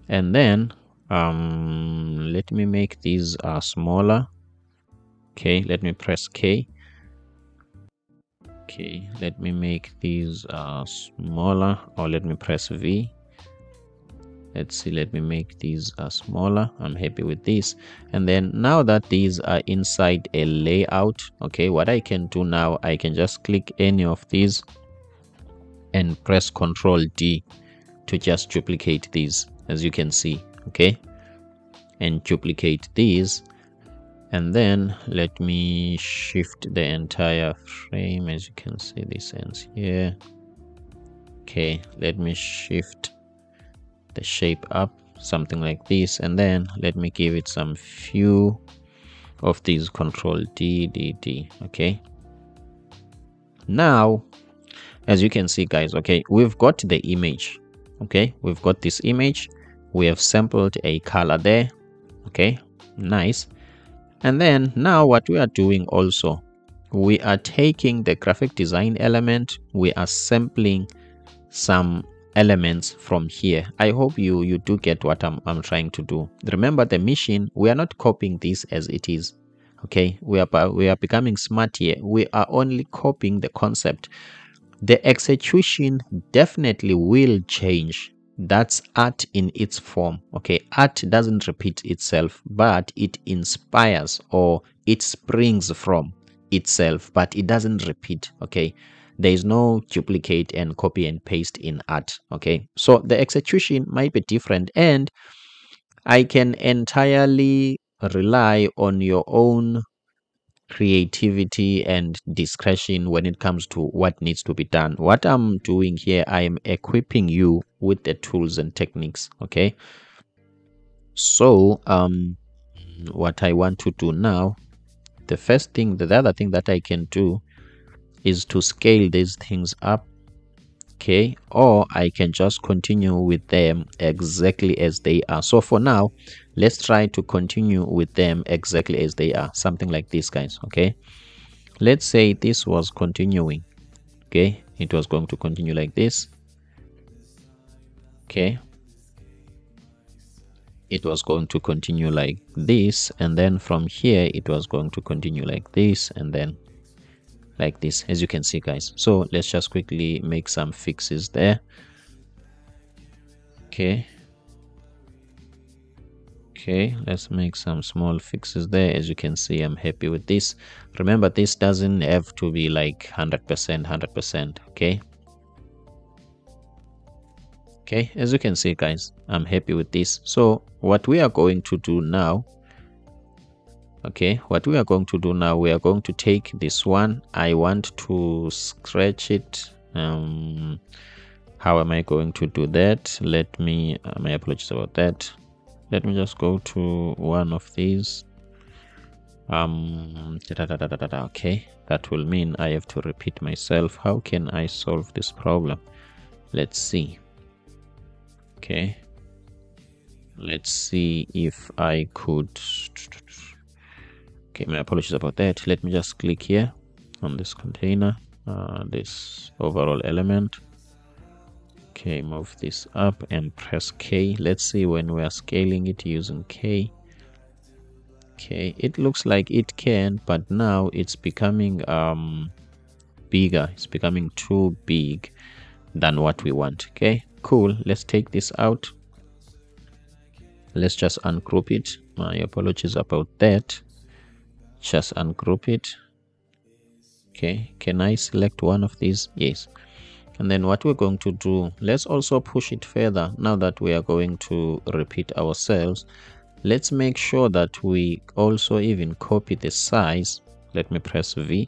and then let me make these smaller. Okay, let me press K. Okay, let me make these smaller, or let me press V. Let's see, let me make these smaller. I'm happy with this. And then now that these are inside a layout, okay, what I can do now, I can just click any of these and press Control D to just duplicate these, as you can see. Okay, and duplicate these, and then let me shift the entire frame. As you can see, this ends here. Okay, let me shift the shape up, something like this, and then let me give it some few of these. Control D. Okay, now as you can see, guys, okay, we've got the image. Okay, we've got this image. We have sampled a color there. Okay, nice. And then now what we are doing also, we are taking the graphic design element, we are sampling some elements from here. I hope you do get what I'm trying to do. Remember, the mission, we are not copying this as it is. Okay, we are becoming smart here. We are only copying the concept. The execution definitely will change. That's art in its form. Okay, art doesn't repeat itself, but it inspires, or it springs from itself, but it doesn't repeat. Okay, there is no duplicate and copy and paste in art. Okay, so the execution might be different, and I can entirely rely on your own creativity and discretion when it comes to what needs to be done. What I'm doing here, I am equipping you with the tools and techniques. Okay, so what I want to do now, the other thing that I can do is to scale these things up. Okay, or I can just continue with them exactly as they are. So for now, let's try to continue with them exactly as they are, something like this, guys. Okay, let's say this was continuing. Okay, it was going to continue like this. Okay, it was going to continue like this, and then from here it was going to continue like this, and then like this, as you can see, guys. So let's just quickly make some fixes there. Okay, let's make some small fixes there. As you can see, I'm happy with this. Remember, this doesn't have to be like 100%. Okay, as you can see, guys, I'm happy with this. So what we are going to do now, we are going to take this one. I want to scratch it. How am I going to do that? Let me, my apologies about that. Let me just go to one of these. Okay, that will mean I have to repeat myself. How can I solve this problem? Let's see. Okay, let's see if I could. Okay, my apologies about that. Let me just click here on this container, this overall element. Okay, move this up and press K. Let's see when we are scaling it using K. Okay, it looks like it can, but now it's becoming bigger. It's becoming too big than what we want. Okay, cool. Let's take this out. Let's just ungroup it. My apologies about that. Just ungroup it. Okay, can I select one of these? Yes. And then what we're going to do, let's also push it further. Now that we are going to repeat ourselves, let's make sure that we also even copy the size. Let me press V.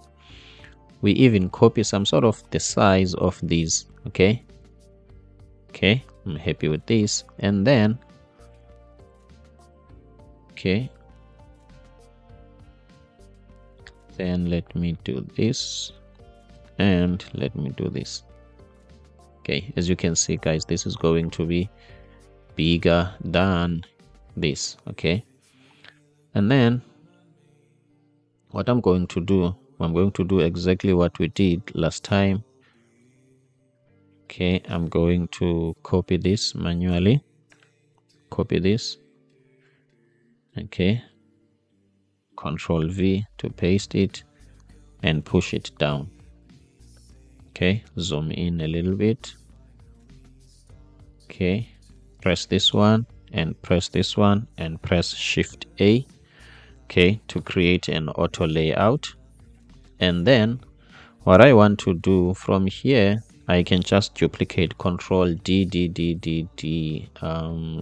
We even copy some sort of the size of these. Okay, I'm happy with this. And then then let me do this, and let me do this. Okay, as you can see, guys, this is going to be bigger than this. Okay, and then what I'm going to do exactly what we did last time. Okay, I'm going to copy this manually. Copy this. Okay, Control V to paste it and push it down. Okay, zoom in a little bit. Okay, press this one and press this one and press Shift A. Okay, to create an auto layout. And then what I want to do from here, I can just duplicate Control D.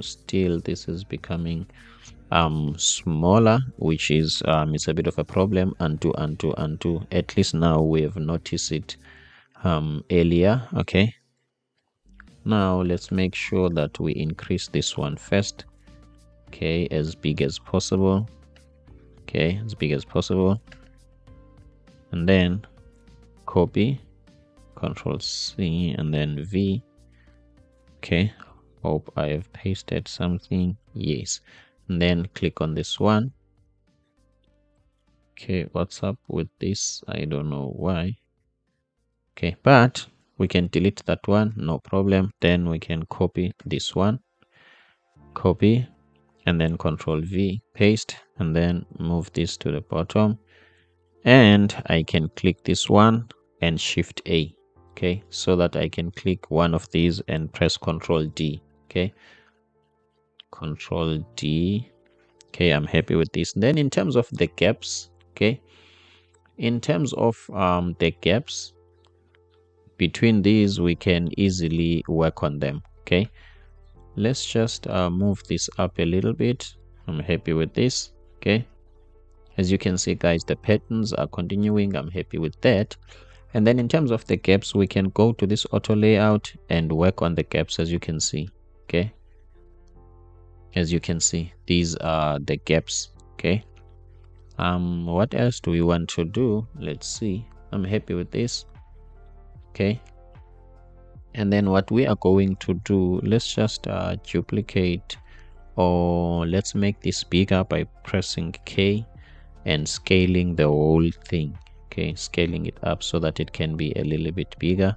Still this is becoming smaller, which is it's a bit of a problem. Undo. At least now we have noticed it earlier. Okay, now let's make sure that we increase this one first. Okay, as big as possible. Okay, as big as possible. And then copy, Control C, and then V. Okay, hope I have pasted something. Yes. And then click on this one. Okay, what's up with this? I don't know why. Okay, but we can delete that one, no problem. Then we can copy this one, copy, and then Control V, paste, and then move this to the bottom. And I can click this one and Shift A. Okay, so that I can click one of these and press Control D. Okay, Control D. Okay, I'm happy with this. Then in terms of the gaps, okay, in terms of the gaps between these, we can easily work on them. Okay, let's just move this up a little bit. I'm happy with this. Okay, as you can see, guys, the patterns are continuing. I'm happy with that. And then in terms of the gaps, we can go to this auto layout and work on the gaps, as you can see. Okay, as you can see, these are the gaps. Okay, what else do we want to do? Let's see. I'm happy with this. Okay, and then what we are going to do, let's just duplicate, or let's make this bigger by pressing K and scaling the whole thing. Okay, scaling it up so that it can be a little bit bigger.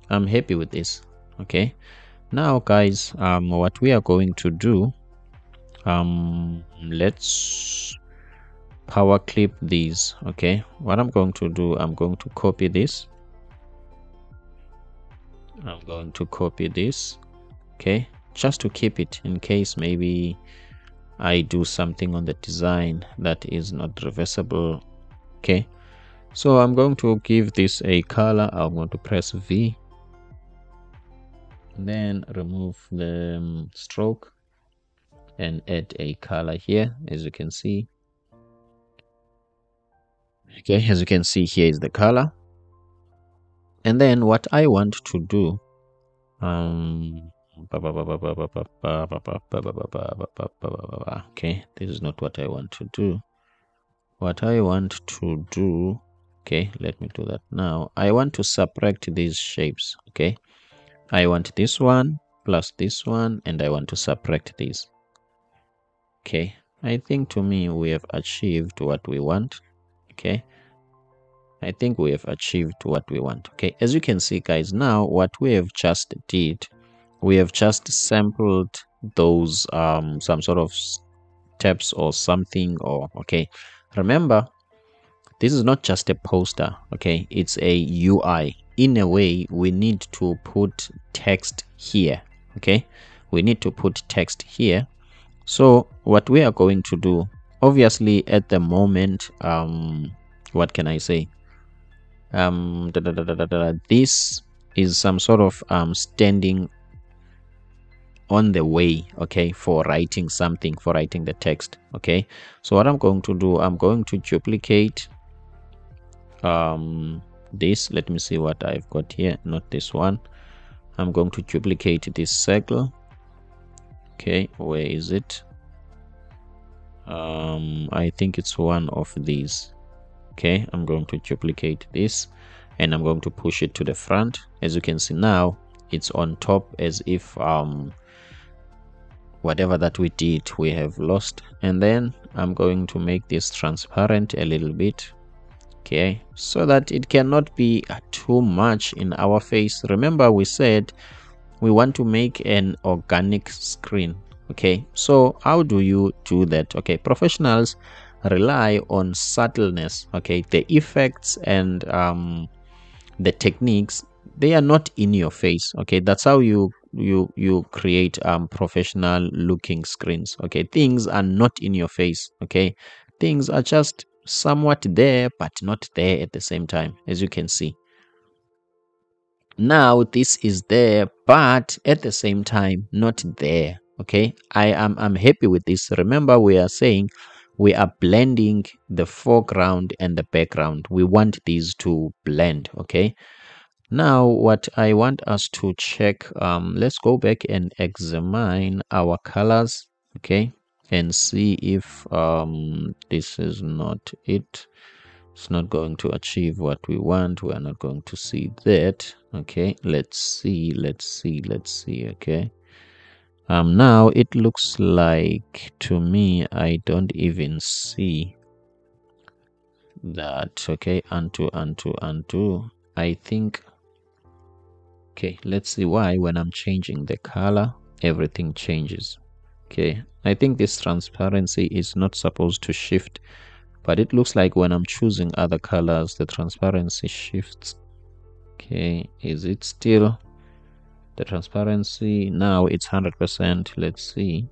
I'm happy with this. Okay, now guys, what we are going to do, let's power clip these. Okay, what I'm going to do, I'm going to copy this. I'm going to copy this. Okay, just to keep it in case maybe I do something on the design that is not reversible. Okay, so I'm going to give this a color. I'm going to press V, and then remove the stroke and add a color here, as you can see. Okay, as you can see, here is the color. And then what I want to do, okay, this is not what I want to do. What I want to do, okay, let me do that now. I want to subtract these shapes. Okay, I want this one plus this one, and I want to subtract this. Okay, I think to me we have achieved what we want. Okay, I think we have achieved what we want. Okay, as you can see, guys, now what we have just did, we have just sampled those some sort of steps or something. Or okay, remember, this is not just a poster. Okay, it's a UI. In a way, we need to put text here. Okay, we need to put text here. So what we are going to do, obviously at the moment, what can I say, this is some sort of standing on the way, okay, for writing something, for writing the text. Okay, so what I'm going to do, I'm going to duplicate this. Let me see what I've got here. Not this one. I'm going to duplicate this circle. Okay, where is it? I think it's one of these. Okay, I'm going to duplicate this and I'm going to push it to the front. As you can see now, it's on top, as if whatever that we did, we have lost. And then I'm going to make this transparent a little bit, okay, so that it cannot be too much in our face. Remember, we said we want to make an organic screen. Okay, so how do you do that? Okay, professionals rely on subtleness. Okay, the effects and the techniques, they are not in your face. Okay, that's how you create professional looking screens. Okay, things are not in your face. Okay, things are just somewhat there but not there at the same time. As you can see now, this is there but at the same time not there. Okay, I'm happy with this. Remember, we are saying we are blending the foreground and the background. We want these to blend. Okay, now what I want us to check, let's go back and examine our colors. Okay, and see if this is not it. It's not going to achieve what we want. We are not going to see that. Okay, let's see. Okay, now it looks like, to me, I don't even see that. Okay, undo. I think, okay, let's see why when I'm changing the color everything changes. Okay, I think this transparency is not supposed to shift, but it looks like when I'm choosing other colors the transparency shifts. Okay, is it still the transparency? Now it's 100%. Let's see.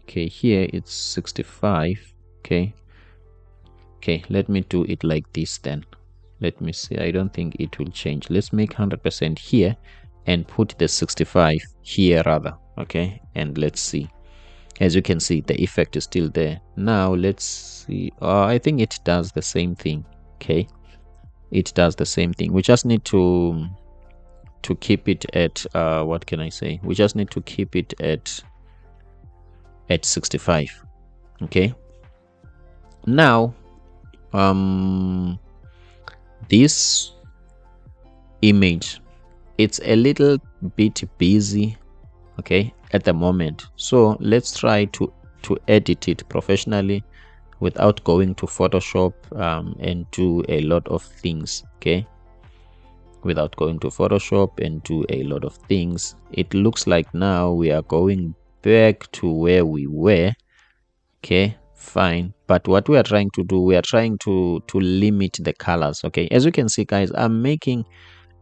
Okay, here it's 65. Okay, let me do it like this then. Let me see. I don't think it will change. Let's make 100% here and put the 65 here rather. Okay, and let's see. As you can see, the effect is still there. Now let's see. I think it does the same thing. Okay, it does the same thing. We just need to keep it at what can I say? We just need to keep it at 65. Okay. Now this image, it's a little bit busy, okay, at the moment. So let's try to edit it professionally without going to Photoshop and do a lot of things. Okay, without going to Photoshop and do a lot of things. It looks like now we are going back to where we were. Okay, fine. But what we are trying to do, we are trying to limit the colors. Okay, as you can see, guys, I'm making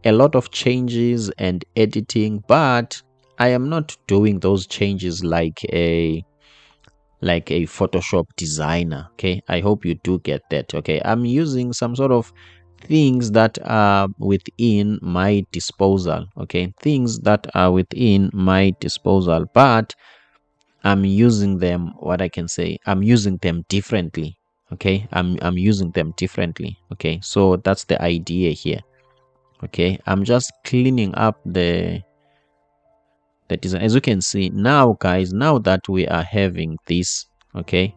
a lot of changes and editing, but I am not doing those changes like a Photoshop designer. Okay, I hope you do get that. Okay, I'm using some sort of things that are within my disposal. Okay, things that are within my disposal, but I'm using them, what I can say, I'm using them differently. Okay, I'm using them differently. Okay, so that's the idea here. Okay, I'm just cleaning up the design. As you can see now, guys, now that we are having this, okay,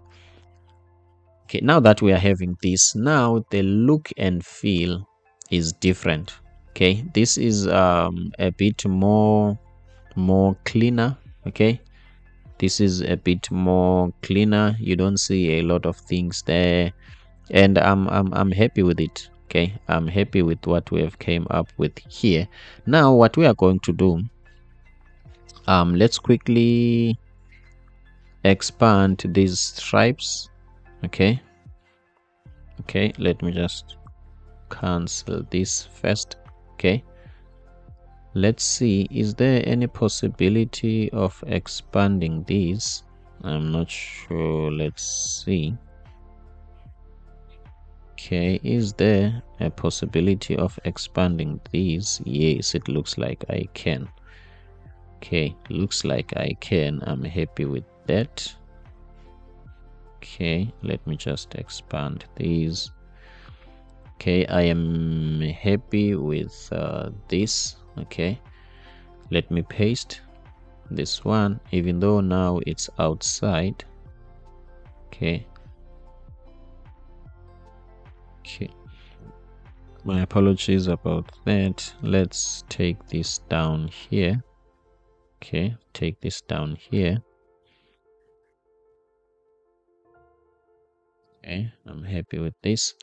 now that we are having this, now the look and feel is different. Okay, this is a bit more cleaner. Okay, this is a bit more cleaner. You don't see a lot of things there, and I'm happy with it. Okay, I'm happy with what we have came up with here. Now what we are going to do, let's quickly expand these stripes. Okay, let me just cancel this first. Okay, let's see, is there any possibility of expanding these? I'm not sure. Let's see. Okay, is there a possibility of expanding these? Yes, it looks like I can. Okay, looks like I can. I'm happy with that. Okay, let me just expand these. Okay, I am happy with this. Okay, let me paste this one, even though now it's outside. Okay, my apologies about that. Let's take this down here. Okay, take this down here. Okay, I'm happy with this.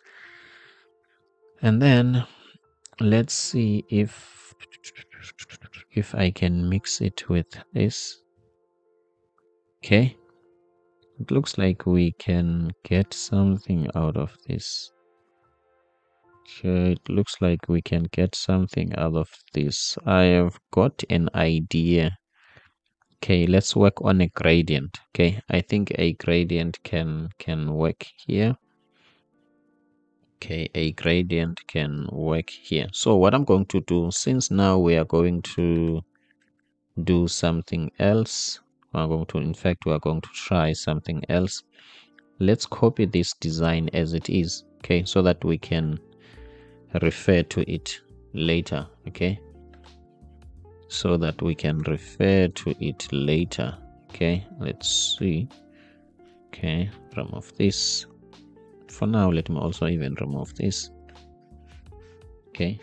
And then let's see if I can mix it with this. Okay, it looks like we can get something out of this. Okay, it looks like we can get something out of this. I have got an idea. Okay, let's work on a gradient. Okay, I think a gradient can work here. Okay, a gradient can work here. So what I'm going to do, since now we are going to do something else, we are going to try something else. Let's copy this design as it is. Okay, so that we can refer to it later. Okay, so that we can refer to it later. Okay, let's see. Okay, remove this. For now, let me also even remove this. Okay,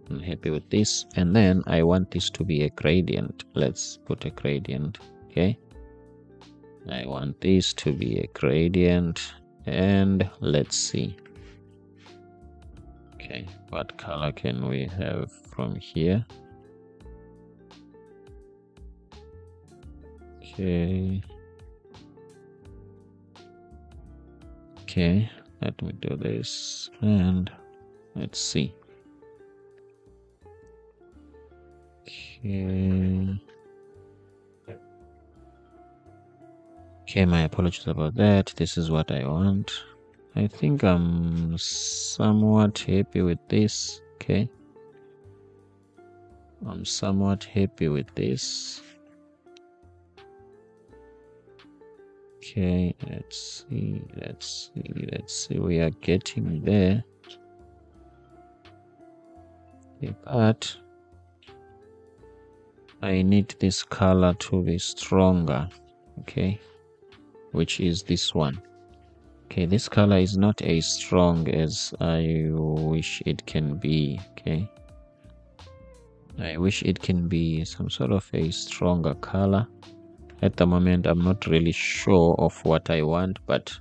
I'm happy with this. And then I want this to be a gradient. Let's put a gradient. Okay, I want this to be a gradient. And let's see. Okay, what color can we have from here? Okay, let me do this and let's see. Okay, my apologies about that. This is what I want. I think I'm somewhat happy with this. Okay, I'm somewhat happy with this. Okay, let's see. We are getting there. Okay, but I need this color to be stronger. Okay, which is this one. Okay, this color is not as strong as I wish it can be. Okay, I wish it can be some sort of a stronger color. At the moment, I'm not really sure of what I want, but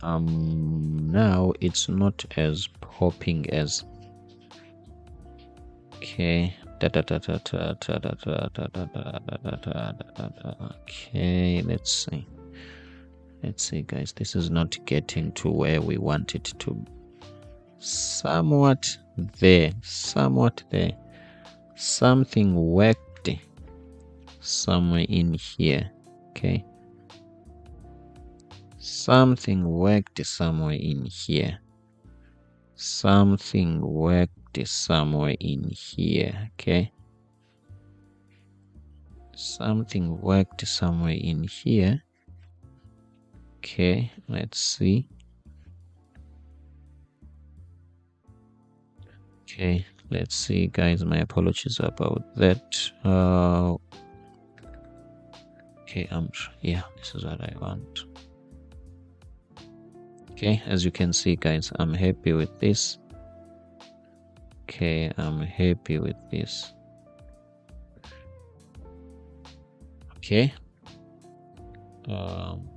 now it's not as popping as. Okay, okay, let's see guys, this is not getting to where we want it to. Somewhat there, something worked somewhere in here. Okay, something worked somewhere in here. Something worked somewhere in here. Okay, something worked somewhere in here. Okay, let's see. Okay, let's see guys, my apologies about that. Okay, yeah, this is what I want. Okay, as you can see guys, I'm happy with this. Okay, I'm happy with this. Okay. Um,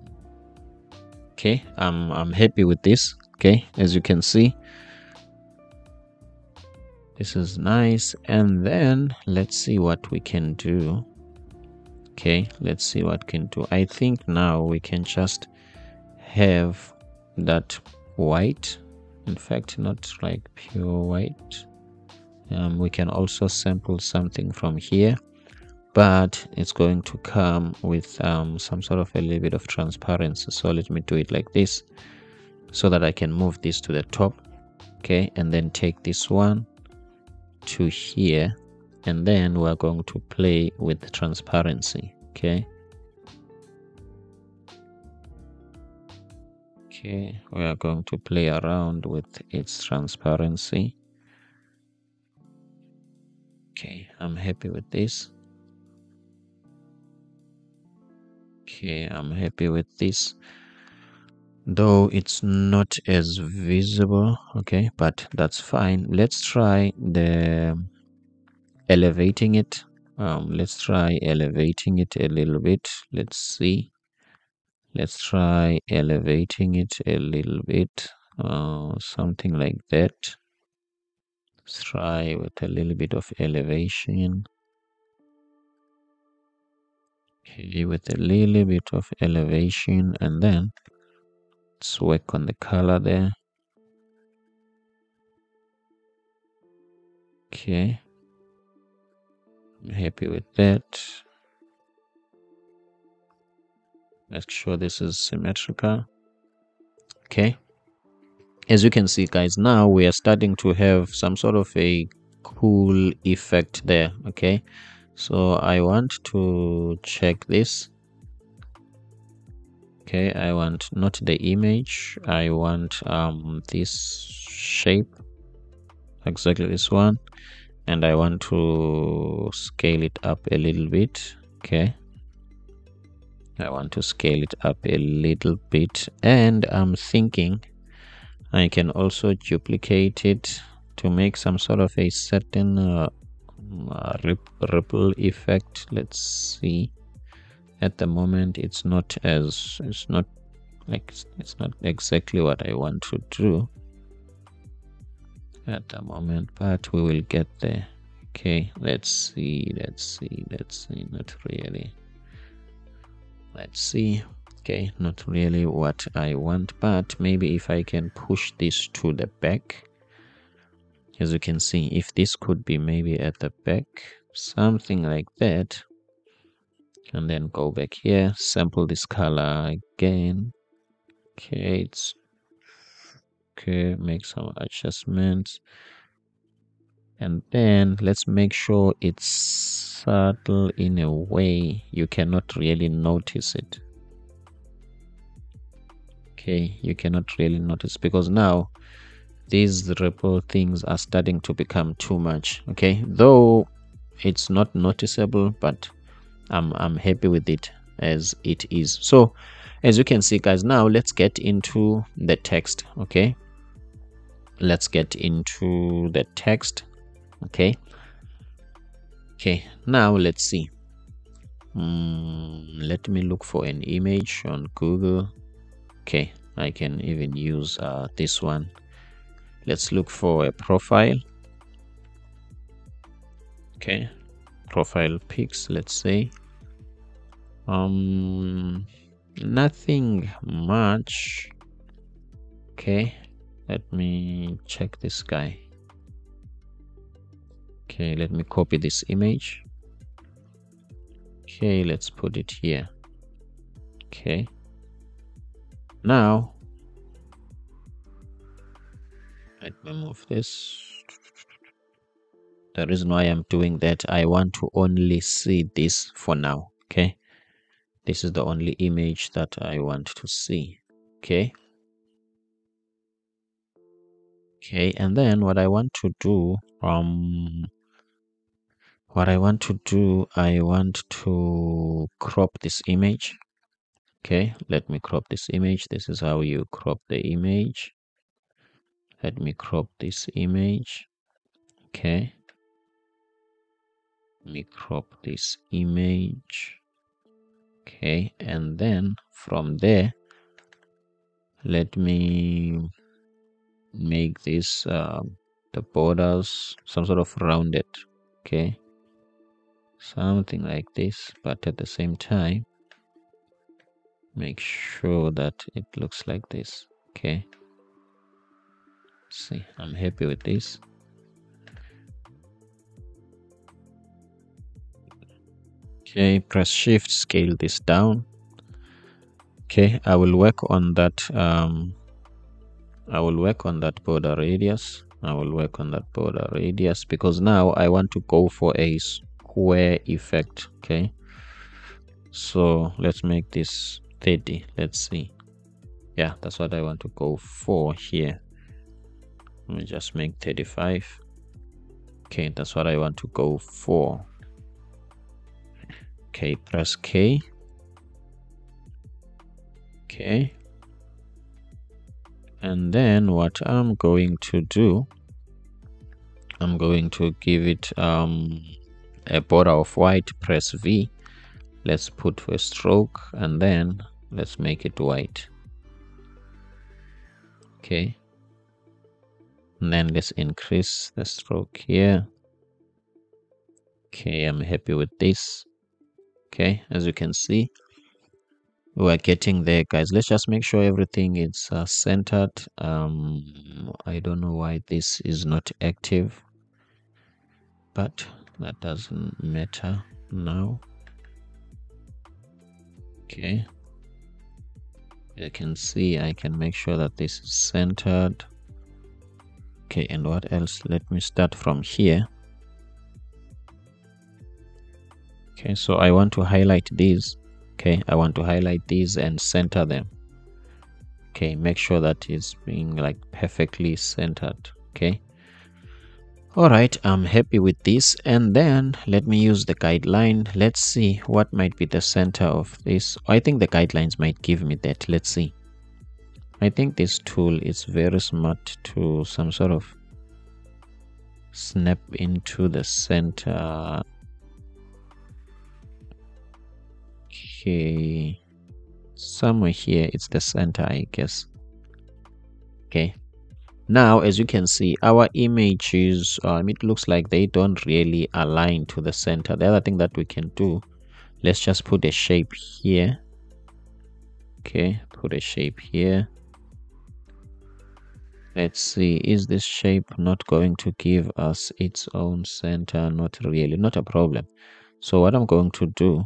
okay, I'm happy with this. Okay, as you can see, this is nice. And then let's see what we can do. Okay, let's see what can do. I think now we can just have that white. In fact, not like pure white. We can also sample something from here, but it's going to come with some sort of a little bit of transparency. So let me do it like this so that I can move this to the top. Okay, and then take this one to here, and then we're going to play with the transparency. Okay, we are going to play around with its transparency. Okay, I'm happy with this. Okay, I'm happy with this, though it's not as visible. Okay, but that's fine. Let's try the elevating it. Let's try elevating it a little bit. Let's see. Let's try elevating it a little bit, something like that. Let's try with a little bit of elevation. Okay, with a little bit of elevation, and then let's work on the color there. Okay, I'm happy with that. Make sure this is symmetrical. Okay, as you can see, guys, now we are starting to have some sort of a cool effect there. Okay, so I want to check this. Okay, I want not the image, I want this shape, exactly this one, and I want to scale it up a little bit. Okay, I want to scale it up a little bit, and I'm thinking I can also duplicate it to make some sort of a certain ripple effect. Let's see. At the moment, it's not exactly what I want to do at the moment, but we will get there. Okay, let's see. Not really. Let's see. Okay, not really what I want, but maybe if I can push this to the back. As you can see, if this could be maybe at the back, something like that, and then go back here, sample this color again. Okay, it's okay, make some adjustments, and then let's make sure it's subtle in a way you cannot really notice it. Okay, you cannot really notice, because now these ripple things are starting to become too much. Okay, though it's not noticeable, but I'm happy with it as it is. So as you can see, guys, now let's get into the text. Okay, let's get into the text. Okay, now let's see. Let me look for an image on Google. Okay, I can even use this one. Let's look for a profile. Okay, profile pics, let's say. Nothing much. Okay, let me check this guy. Okay, let me copy this image. Okay, let's put it here. Okay, now let me move this. The reason why I'm doing that, I want to only see this for now. Okay, this is the only image that I want to see. Okay, and then what I want to do, I want to crop this image. Okay, let me crop this image. This is how you crop the image. Let me crop this image. Okay, let me crop this image. Okay, and then from there, let me make this the borders some sort of rounded. Okay, something like this, but at the same time make sure that it looks like this. Okay, see, I'm happy with this. Okay, press shift, scale this down. Okay, I will work on that border radius. Because now I want to go for a square effect. Okay, so let's make this 30. Let's see. Yeah, that's what I want to go for here. Let me just make 35. Okay, that's what I want to go for. Okay, press K. Okay, and then what I'm going to do, I'm going to give it a border of white. Press V. Let's put a stroke, and then let's make it white. Okay, and then let's increase the stroke here. Okay, I'm happy with this. Okay, as you can see, we're getting there, guys. Let's just make sure everything is centered. I don't know why this is not active, but that doesn't matter now. Okay, you can see I can make sure that this is centered. Okay, and what else? Let me start from here. Okay, so I want to highlight these. Okay, I want to highlight these and center them. Okay, make sure that it's being like perfectly centered. Okay, all right, I'm happy with this. And then let me use the guideline. Let's see what might be the center of this. I think the guidelines might give me that. Let's see. I think this tool is very smart to some sort of snap into the center. Okay, somewhere here it's the center, I guess. Okay, now as you can see, our images it looks like they don't really align to the center. The other thing that we can do, let's just put a shape here. Okay, put a shape here. Let's see, is this shape not going to give us its own center? Not really, not a problem. So what I'm going to do,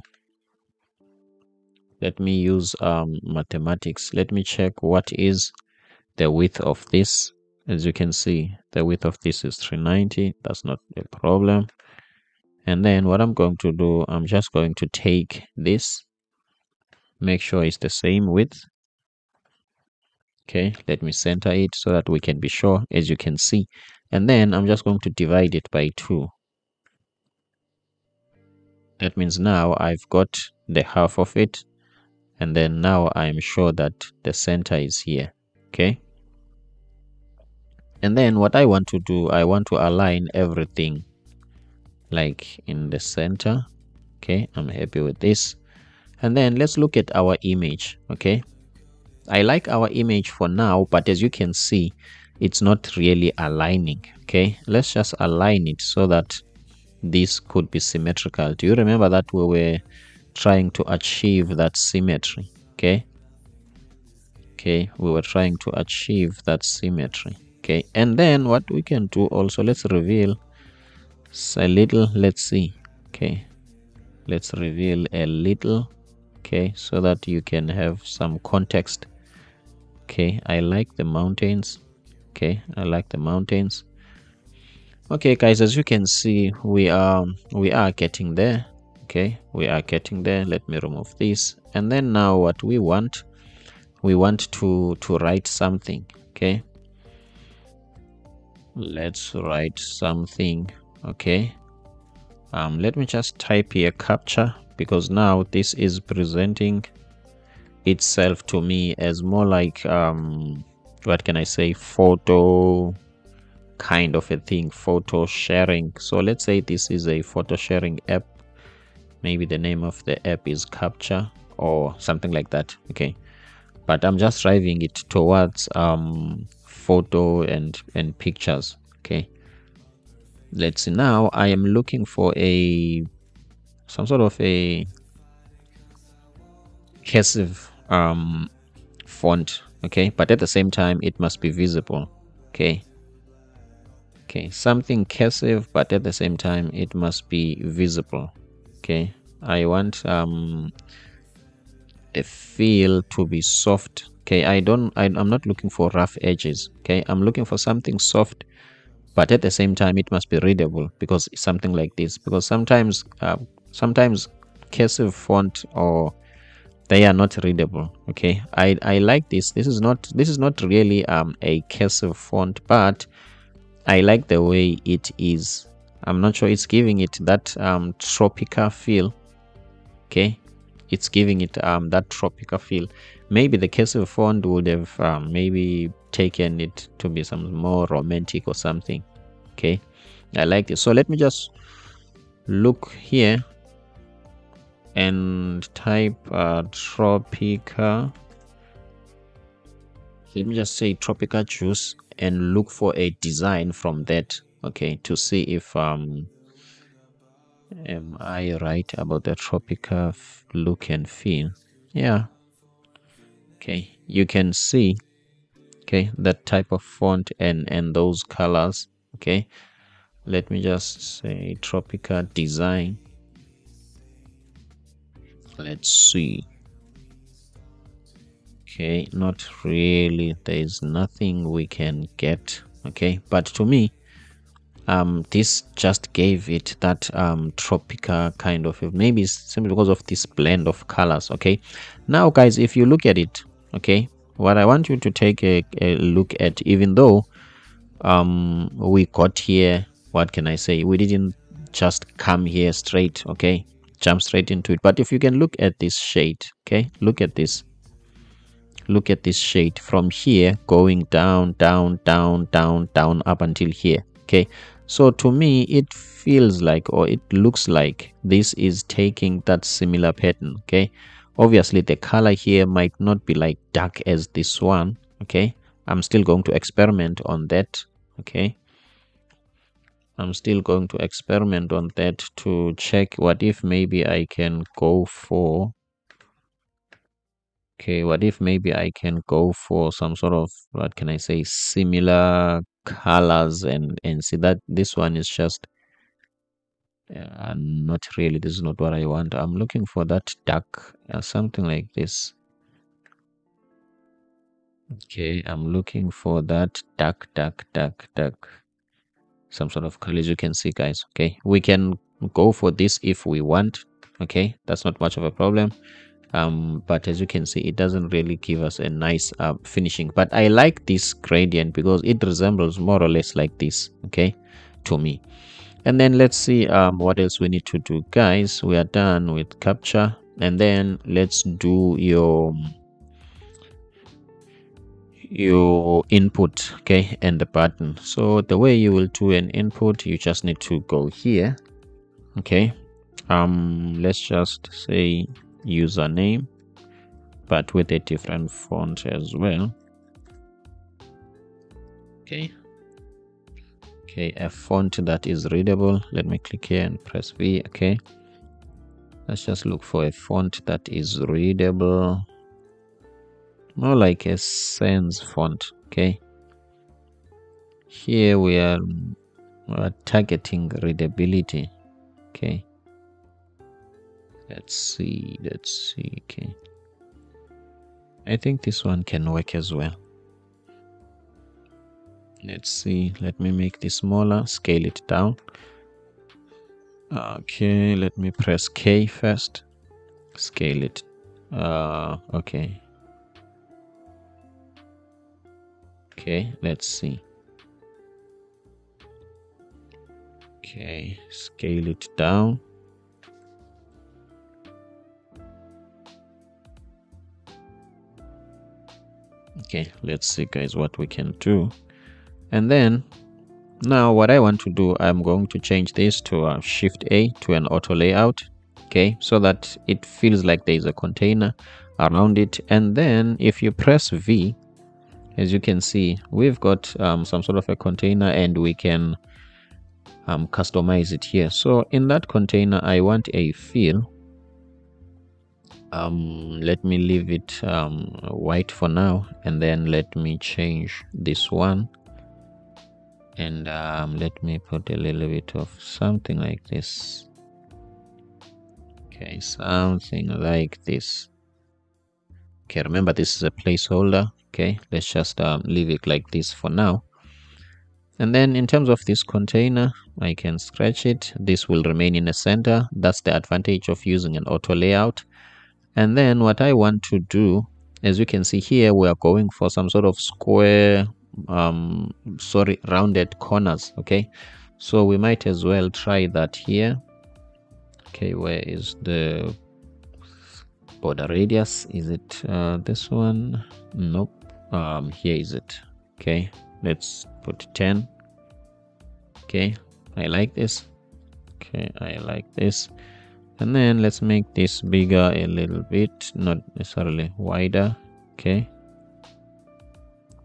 let me use mathematics. Let me check what is the width of this. As you can see, the width of this is 390. That's not a problem. And then what I'm going to do, I'm just going to take this, make sure it's the same width. Okay, let me center it so that we can be sure, as you can see. And then I'm just going to divide it by 2. That means now I've got the half of it, and then now I'm sure that the center is here. Okay, and then what I want to do, I want to align everything like in the center. Okay, I'm happy with this. And then let's look at our image. Okay, I like our image for now, but as you can see, it's not really aligning. Okay, let's just align it so that this could be symmetrical. Do you remember that we were trying to achieve that symmetry? Okay, we were trying to achieve that symmetry. Okay, and then what we can do also, let's reveal a little. Let's see. Okay, let's reveal a little. Okay, so that you can have some context. Okay, I like the mountains. Okay, I like the mountains. Okay, guys, as you can see, we are getting there. Okay, we are getting there. Let me remove this. And then now what we want to write something. Okay, let's write something. Okay, let me just type here capture, because now this is presenting itself to me as more like what can I say, photo kind of a thing, photo sharing. So let's say this is a photo sharing app. Maybe the name of the app is Capture or something like that. Okay, but I'm just driving it towards photo and pictures. Okay, let's see. Now I am looking for some sort of a cursive font. Okay, but at the same time it must be visible. Okay, something cursive, but at the same time it must be visible. Okay, I want a feel to be soft. Okay, I'm not looking for rough edges. Okay, I'm looking for something soft, but at the same time it must be readable, because something like this, because sometimes cursive font, or they are not readable. Okay, I like this. This is not really a cursive font, but I like the way it is. I'm not sure, it's giving it that tropical feel. Okay, it's giving it that tropical feel. Maybe the cursive font would have maybe taken it to be some more romantic or something. Okay, I like this. So let me just look here and type tropical. Let me just say tropical juice and look for a design from that. Okay, to see if am I right about the tropical look and feel. Yeah, okay, you can see, okay, that type of font and those colors. Okay, let me just say tropical design. Let's see. Okay, not really, there is nothing we can get. Okay, but to me, this just gave it that tropical kind of, maybe it's simply because of this blend of colors. Okay, now guys, if you look at it, okay, what I want you to take a look at, even though we got here, what can I say, we didn't just come here straight, okay, jump straight into it, but if you can look at this shade, okay, look at this shade from here going down, down, down, down, down, up until here. Okay, so to me it feels like, or it looks like, this is taking that similar pattern. Okay, obviously the color here might not be like dark as this one. Okay, I'm still going to experiment on that. Okay, I'm still going to experiment on that to check what if maybe I can go for, okay, what if maybe I can go for some sort of, what can I say, similar colors, and see that this one is just not really, this is not what I want. I'm looking for that dark, something like this. Okay, I'm looking for that dark, some sort of color, as you can see, guys. Okay, we can go for this if we want. Okay, that's not much of a problem. But as you can see, it doesn't really give us a nice finishing, but I like this gradient because it resembles more or less like this, okay, to me. And then let's see what else we need to do, guys. We are done with capture, and then let's do your input, okay, and the button. So the way you will do an input, you just need to go here. Okay, let's just say username, but with a different font as well. Okay, a font that is readable. Let me click here and press V. Okay, let's just look for a font that is readable, more like a sans font. Okay, here we are targeting readability. Okay, let's see. Okay, I think this one can work as well. Let's see, let me make this smaller, scale it down. Okay, let me press K first, scale it. Okay, let's see. Okay, scale it down. Okay, let's see, guys, what we can do. And then Now what I want to do, I'm going to change this to Shift A to an auto layout, okay, so that it feels like there is a container around it. And then if you press V, as you can see, we've got some sort of a container, and we can customize it here. So in that container, I want a fill. Let me leave it white for now, and then let me change this one, and let me put a little bit of something like this. Okay, something like this. Okay, remember this is a placeholder. Okay, let's just leave it like this for now. And then in terms of this container, I can scratch it. This will remain in the center. That's the advantage of using an auto layout. And then what I want to do, as you can see here, we are going for some sort of square, rounded corners. Okay, so we might as well try that here. Okay, where is the border radius? Is it this one? Nope. Here is it. Okay, let's put 10. Okay, I like this. Okay, I like this. And then let's make this bigger a little bit, not necessarily wider. Okay,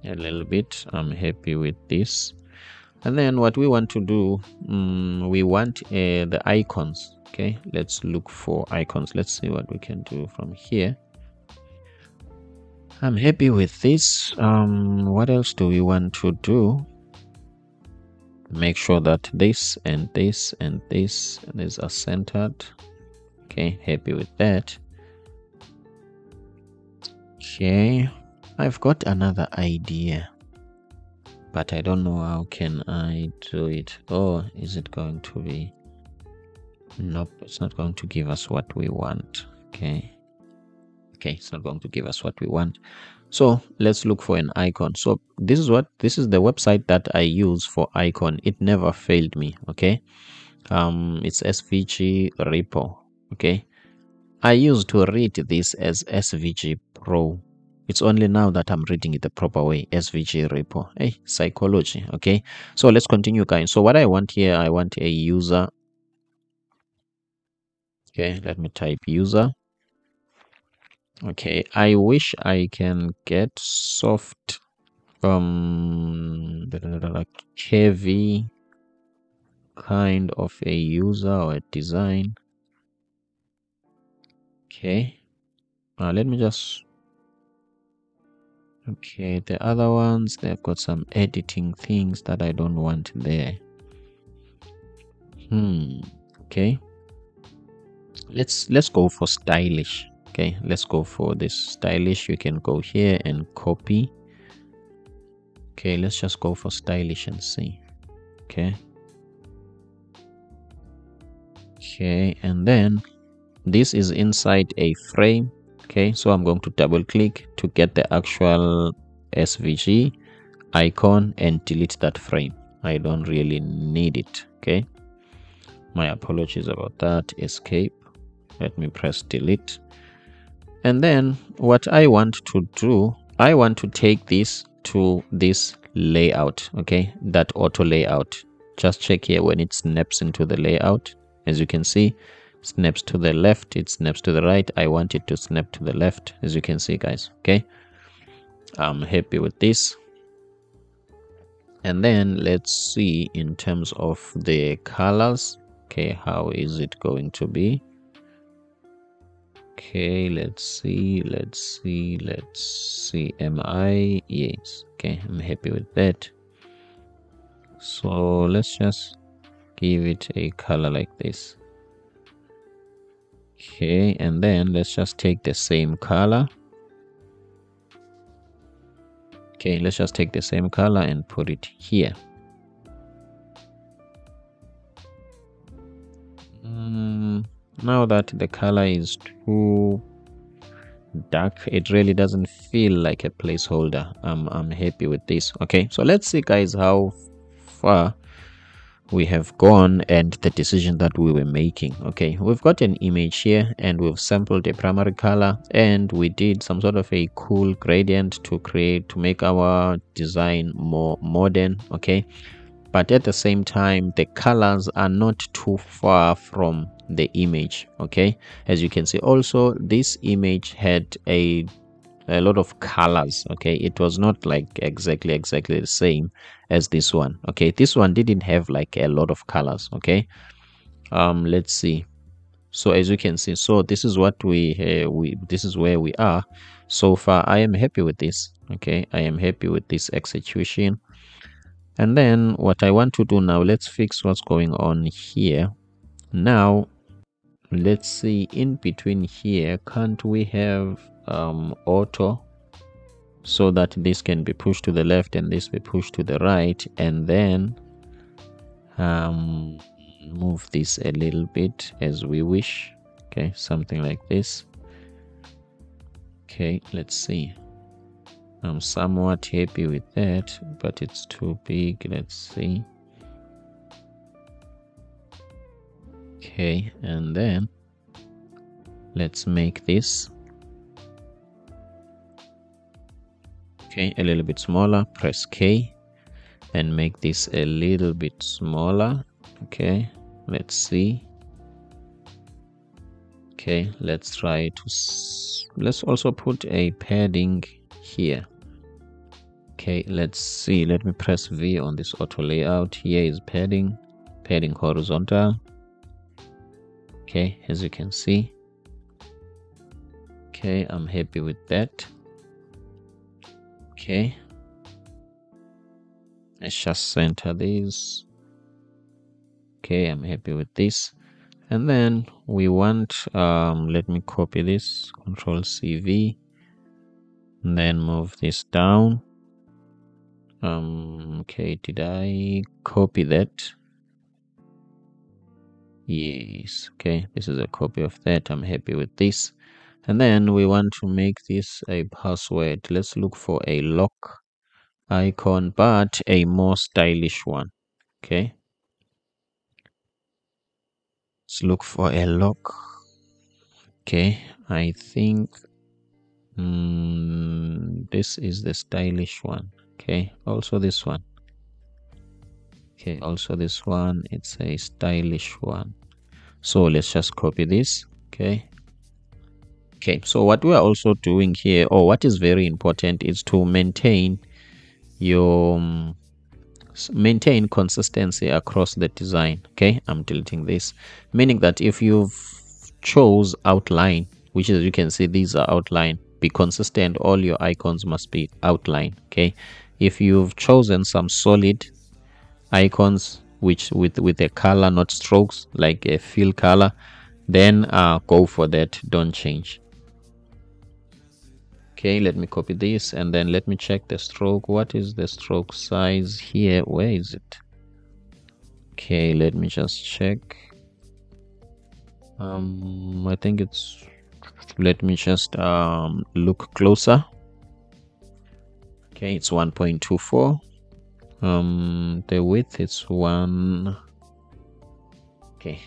a little bit. I'm happy with this. And then what we want to do, we want the icons. Okay, let's look for icons. Let's see what we can do from here. I'm happy with this. What else do we want to do? Make sure that this and this and this and these are centered. Okay, happy with that. Okay, I've got another idea, but I don't know how can I do it. Oh, is it going to be? Nope, it's not going to give us what we want. Okay, it's not going to give us what we want. So let's look for an icon. So this is the website that I use for icon. It never failed me. Okay, it's SVG repo. Okay, I used to read this as SVG Pro. It's only now that I'm reading it the proper way, SVG repo. Hey, psychology. Okay, so let's continue, guys. So what I want here, I want a user. Okay, let me type user. Okay, I wish I can get soft heavy kind of a user or a design. Okay, let me just, okay, the other ones, they've got some editing things that I don't want there. Okay, let's go for stylish. Okay, let's go for this stylish. You can go here and copy. Okay, let's just go for stylish and see. Okay, and then this is inside a frame. Okay, so I'm going to double click to get the actual SVG icon and delete that frame. I don't really need it. Okay, my apologies about that. Escape. Let me press delete. And then what I want to do, I want to take this to this layout. Okay, that auto layout. Just check here when it snaps into the layout. As you can see, snaps to the left, it snaps to the right. I want it to snap to the left, as you can see, guys. Okay, I'm happy with this. And then let's see in terms of the colors. Okay, how is it going to be? Okay, let's see. Am I? Yes. Okay, I'm happy with that. So let's just give it a color like this. Okay, and then let's just take the same color. Okay, let's just take the same color and put it here. Now that the color is too dark, it really doesn't feel like a placeholder. I'm happy with this. Okay, so let's see, guys, how far we have gone and the decision that we were making. Okay, we've got an image here and we've sampled a primary color and we did some sort of a cool gradient to make our design more modern. Okay, but at the same time the colors are not too far from the image. Okay, as you can see, also this image had a lot of colors. Okay, it was not like exactly the same as this one. Okay, this one didn't have like a lot of colors. Okay, let's see. So as you can see, so this is what this is where we are so far. I am happy with this. Okay, I am happy with this execution. And then what I want to do now, let's fix what's going on here. Now let's see, in between here, can't we have auto, so that this can be pushed to the left and this be pushed to the right, and then move this a little bit as we wish. Okay, something like this. Okay, let's see. I'm somewhat happy with that, but it's too big. Let's see. Okay, and then let's make this, okay, a little bit smaller. Press K and make this a little bit smaller. Okay, let's see. Okay, let's try to let's also put a padding here. Okay, let's see. Let me press V on this auto layout. Here is padding horizontal. Okay, as you can see. Okay, I'm happy with that. Okay, let's just center this. Okay, I'm happy with this. And then we want, let me copy this, Control CV, and then move this down. Okay, did I copy that? Yes. Okay, this is a copy of that. I'm happy with this. And then we want to make this a password. Let's look for a lock icon, but a more stylish one. Okay, let's look for a lock. Okay, I think this is the stylish one. Okay, also this one. Okay, also this one, it's a stylish one. So let's just copy this. Okay, so what we are also doing here, or what is very important, is to maintain your maintain consistency across the design. Okay, I'm deleting this, meaning that if you've chose outline, which is, you can see these are outline, be consistent, all your icons must be outline. Okay, if you've chosen some solid icons which with a color, not strokes, like a fill color, then go for that, don't change. Okay, let me copy this and then let me check the stroke. What is the stroke size here? Where is it? Okay, let me just check. I think it's, let me just look closer. Okay, it's 1.24. The width is 1. Okay,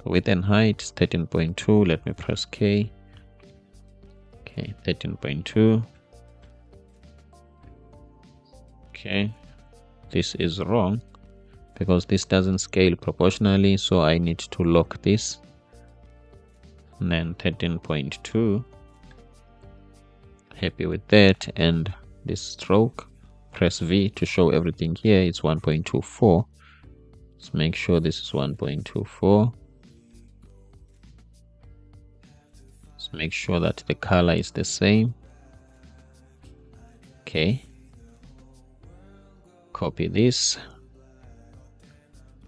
width and height is 13.2. Let me press K. Okay, 13.2. Okay, this is wrong because this doesn't scale proportionally, so I need to lock this. And then 13.2. Happy with that. And this stroke, press V to show everything here. It's 1.24. Let's make sure this is 1.24. Let's make sure that the color is the same. Okay, copy this,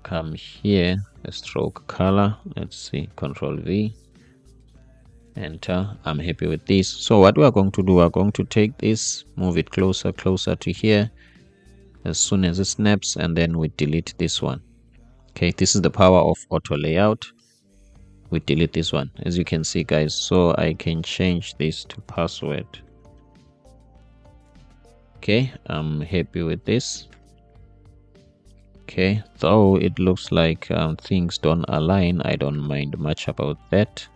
come here, the stroke color, let's see, Control V, enter. I'm happy with this. So what we are going to do, we're going to take this, move it closer to here as soon as it snaps, and then we delete this one. Okay, this is the power of auto layout. We delete this one, as you can see, guys. So I can change this to password. Okay, I'm happy with this. Okay, though it looks like things don't align, I don't mind much about that.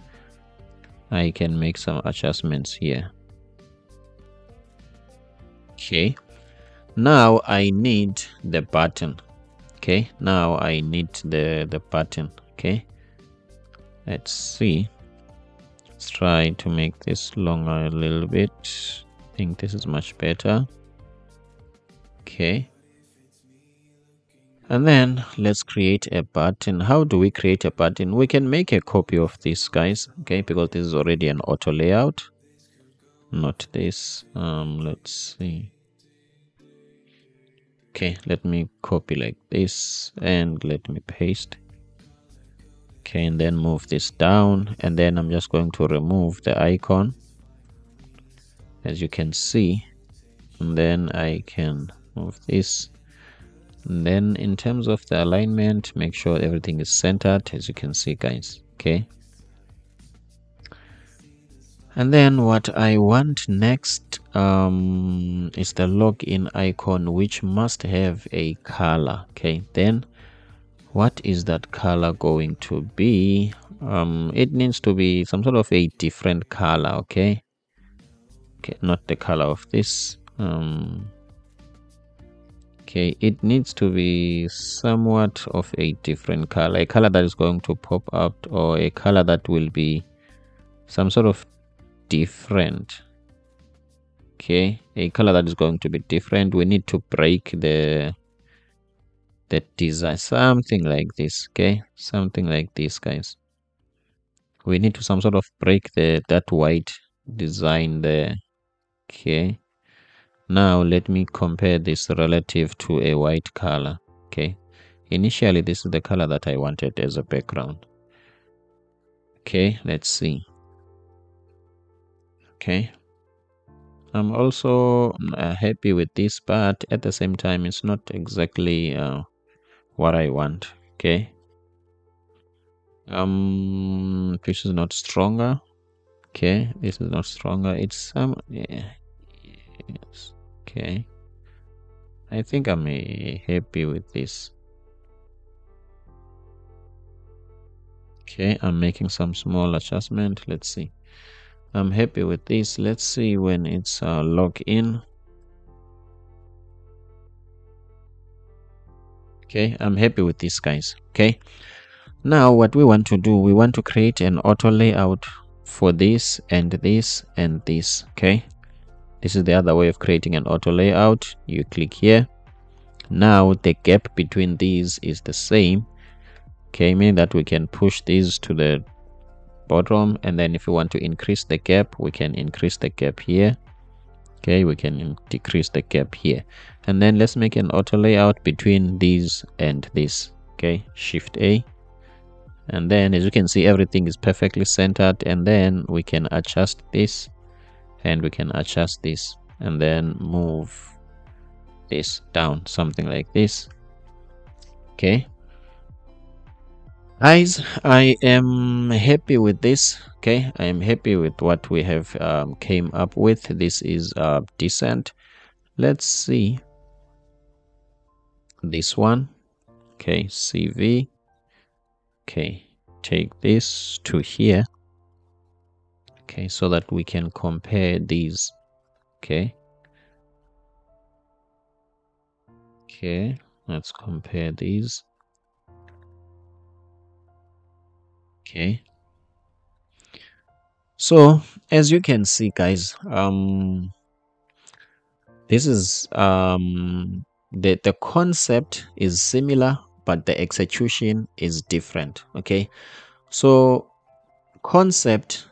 I can make some adjustments here. Okay, now I need the button. Okay, now I need the button. Okay, let's see. Let's try to make this longer a little bit. I think this is much better. Okay, and then let's create a button. How do we create a button? We can make a copy of this, guys. Okay, because this is already an auto layout, not this. Let's see. Okay, let me copy like this and let me paste. Okay, and then move this down, and then I'm just going to remove the icon, as you can see, and then I can move this. And then in terms of the alignment, make sure everything is centered, as you can see, guys. Okay, and then what I want next is the login icon, which must have a color. Okay, then what is that color going to be? It needs to be some sort of a different color. Okay, not the color of this. Okay, it needs to be somewhat of a different color, a color that is going to pop out, or a color that will be some sort of different. Okay, a color that is going to be different. We need to break the design, something like this. Okay, something like this, guys. We need to some sort of break that white design there. Okay, now let me compare this relative to a white color. Okay, initially this is the color that I wanted as a background. Okay, let's see. Okay, I'm also happy with this, but at the same time it's not exactly what I want. Okay, this is not stronger. Okay, this is not stronger. It's some yes. Okay, I think I'm happy with this. Okay, I'm making some small adjustment. Let's see. I'm happy with this. Let's see when it's log in. Okay, I'm happy with this, guys. Okay, now what we want to do, we want to create an auto layout for this and this and this. Okay, this is the other way of creating an auto layout. You click here. Now the gap between these is the same. Okay, meaning that we can push these to the bottom, and then if we want to increase the gap, we can increase the gap here. Okay, we can decrease the gap here, and then let's make an auto layout between these and this. Okay, Shift A, and then as you can see, everything is perfectly centered, and then we can adjust this, and we can adjust this, and then move this down, something like this. Okay, guys, I am happy with this. Okay, I am happy with what we have came up with. This is decent. Let's see this one. Okay, CV. Okay, take this to here. Okay, so that we can compare these. Okay, let's compare these. Okay, so as you can see, guys, this is the concept is similar, but the execution is different. Okay, so concept,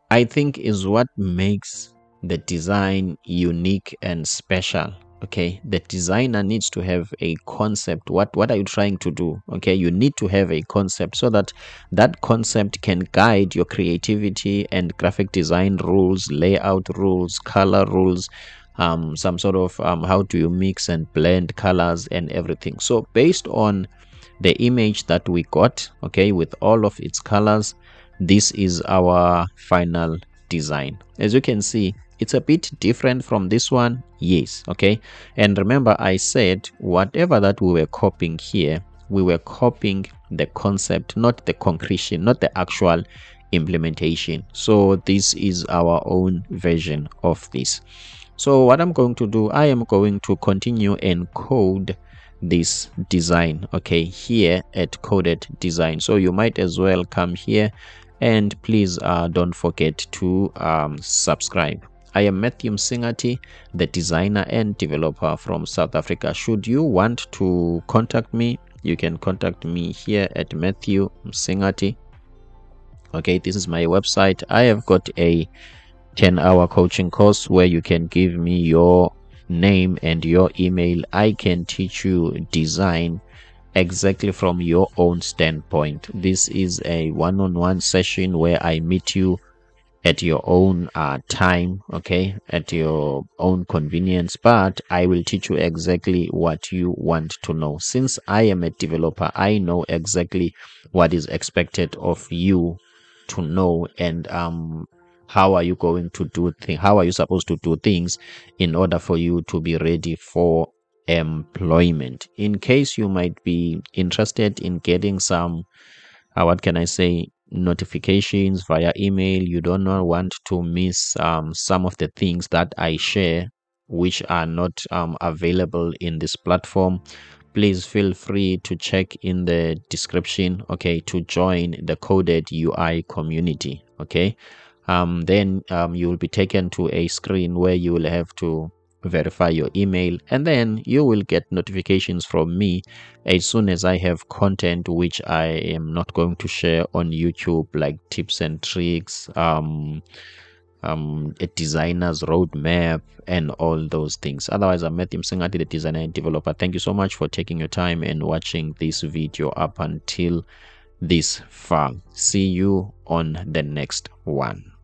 I think, is what makes the design unique and special. Okay, the designer needs to have a concept. What are you trying to do? Okay, you need to have a concept so that that concept can guide your creativity and graphic design rules, layout rules, color rules, some sort of how do you mix and blend colors and everything. So based on the image that we got, okay, with all of its colors, this is our final design. As you can see, it's a bit different from this one. Yes, okay, and remember I said whatever that we were copying here, we were copying the concept, not the concretion, not the actual implementation. So this is our own version of this. So what I'm going to do, I am going to continue and code this design, okay, here at Coded Design. So you might as well come here, and please don't forget to subscribe. I am Matthew Msingati, the designer and developer from South Africa. Should you want to contact me, you can contact me here at Matthew Msingati. Okay, this is my website. I have got a 10-hour coaching course where you can give me your name and your email. I can teach you design exactly from your own standpoint. This is a one-on-one session where I meet you at your own time, okay, at your own convenience, but I will teach you exactly what you want to know. Since I am a developer, I know exactly what is expected of you to know, and how are you going to do things, how are you supposed to do things in order for you to be ready for employment. In case you might be interested in getting some what can I say, notifications via email, you do not want to miss some of the things that I share which are not available in this platform, please feel free to check in the description, okay, to join the Coded UI community. Okay, then you will be taken to a screen where you will have to verify your email, and then you will get notifications from me as soon as I have content which I am not going to share on YouTube, like tips and tricks, a designer's roadmap, and all those things. Otherwise, I'm Matthew Msingati, the designer and developer. Thank you so much for taking your time and watching this video up until this far. See you on the next one.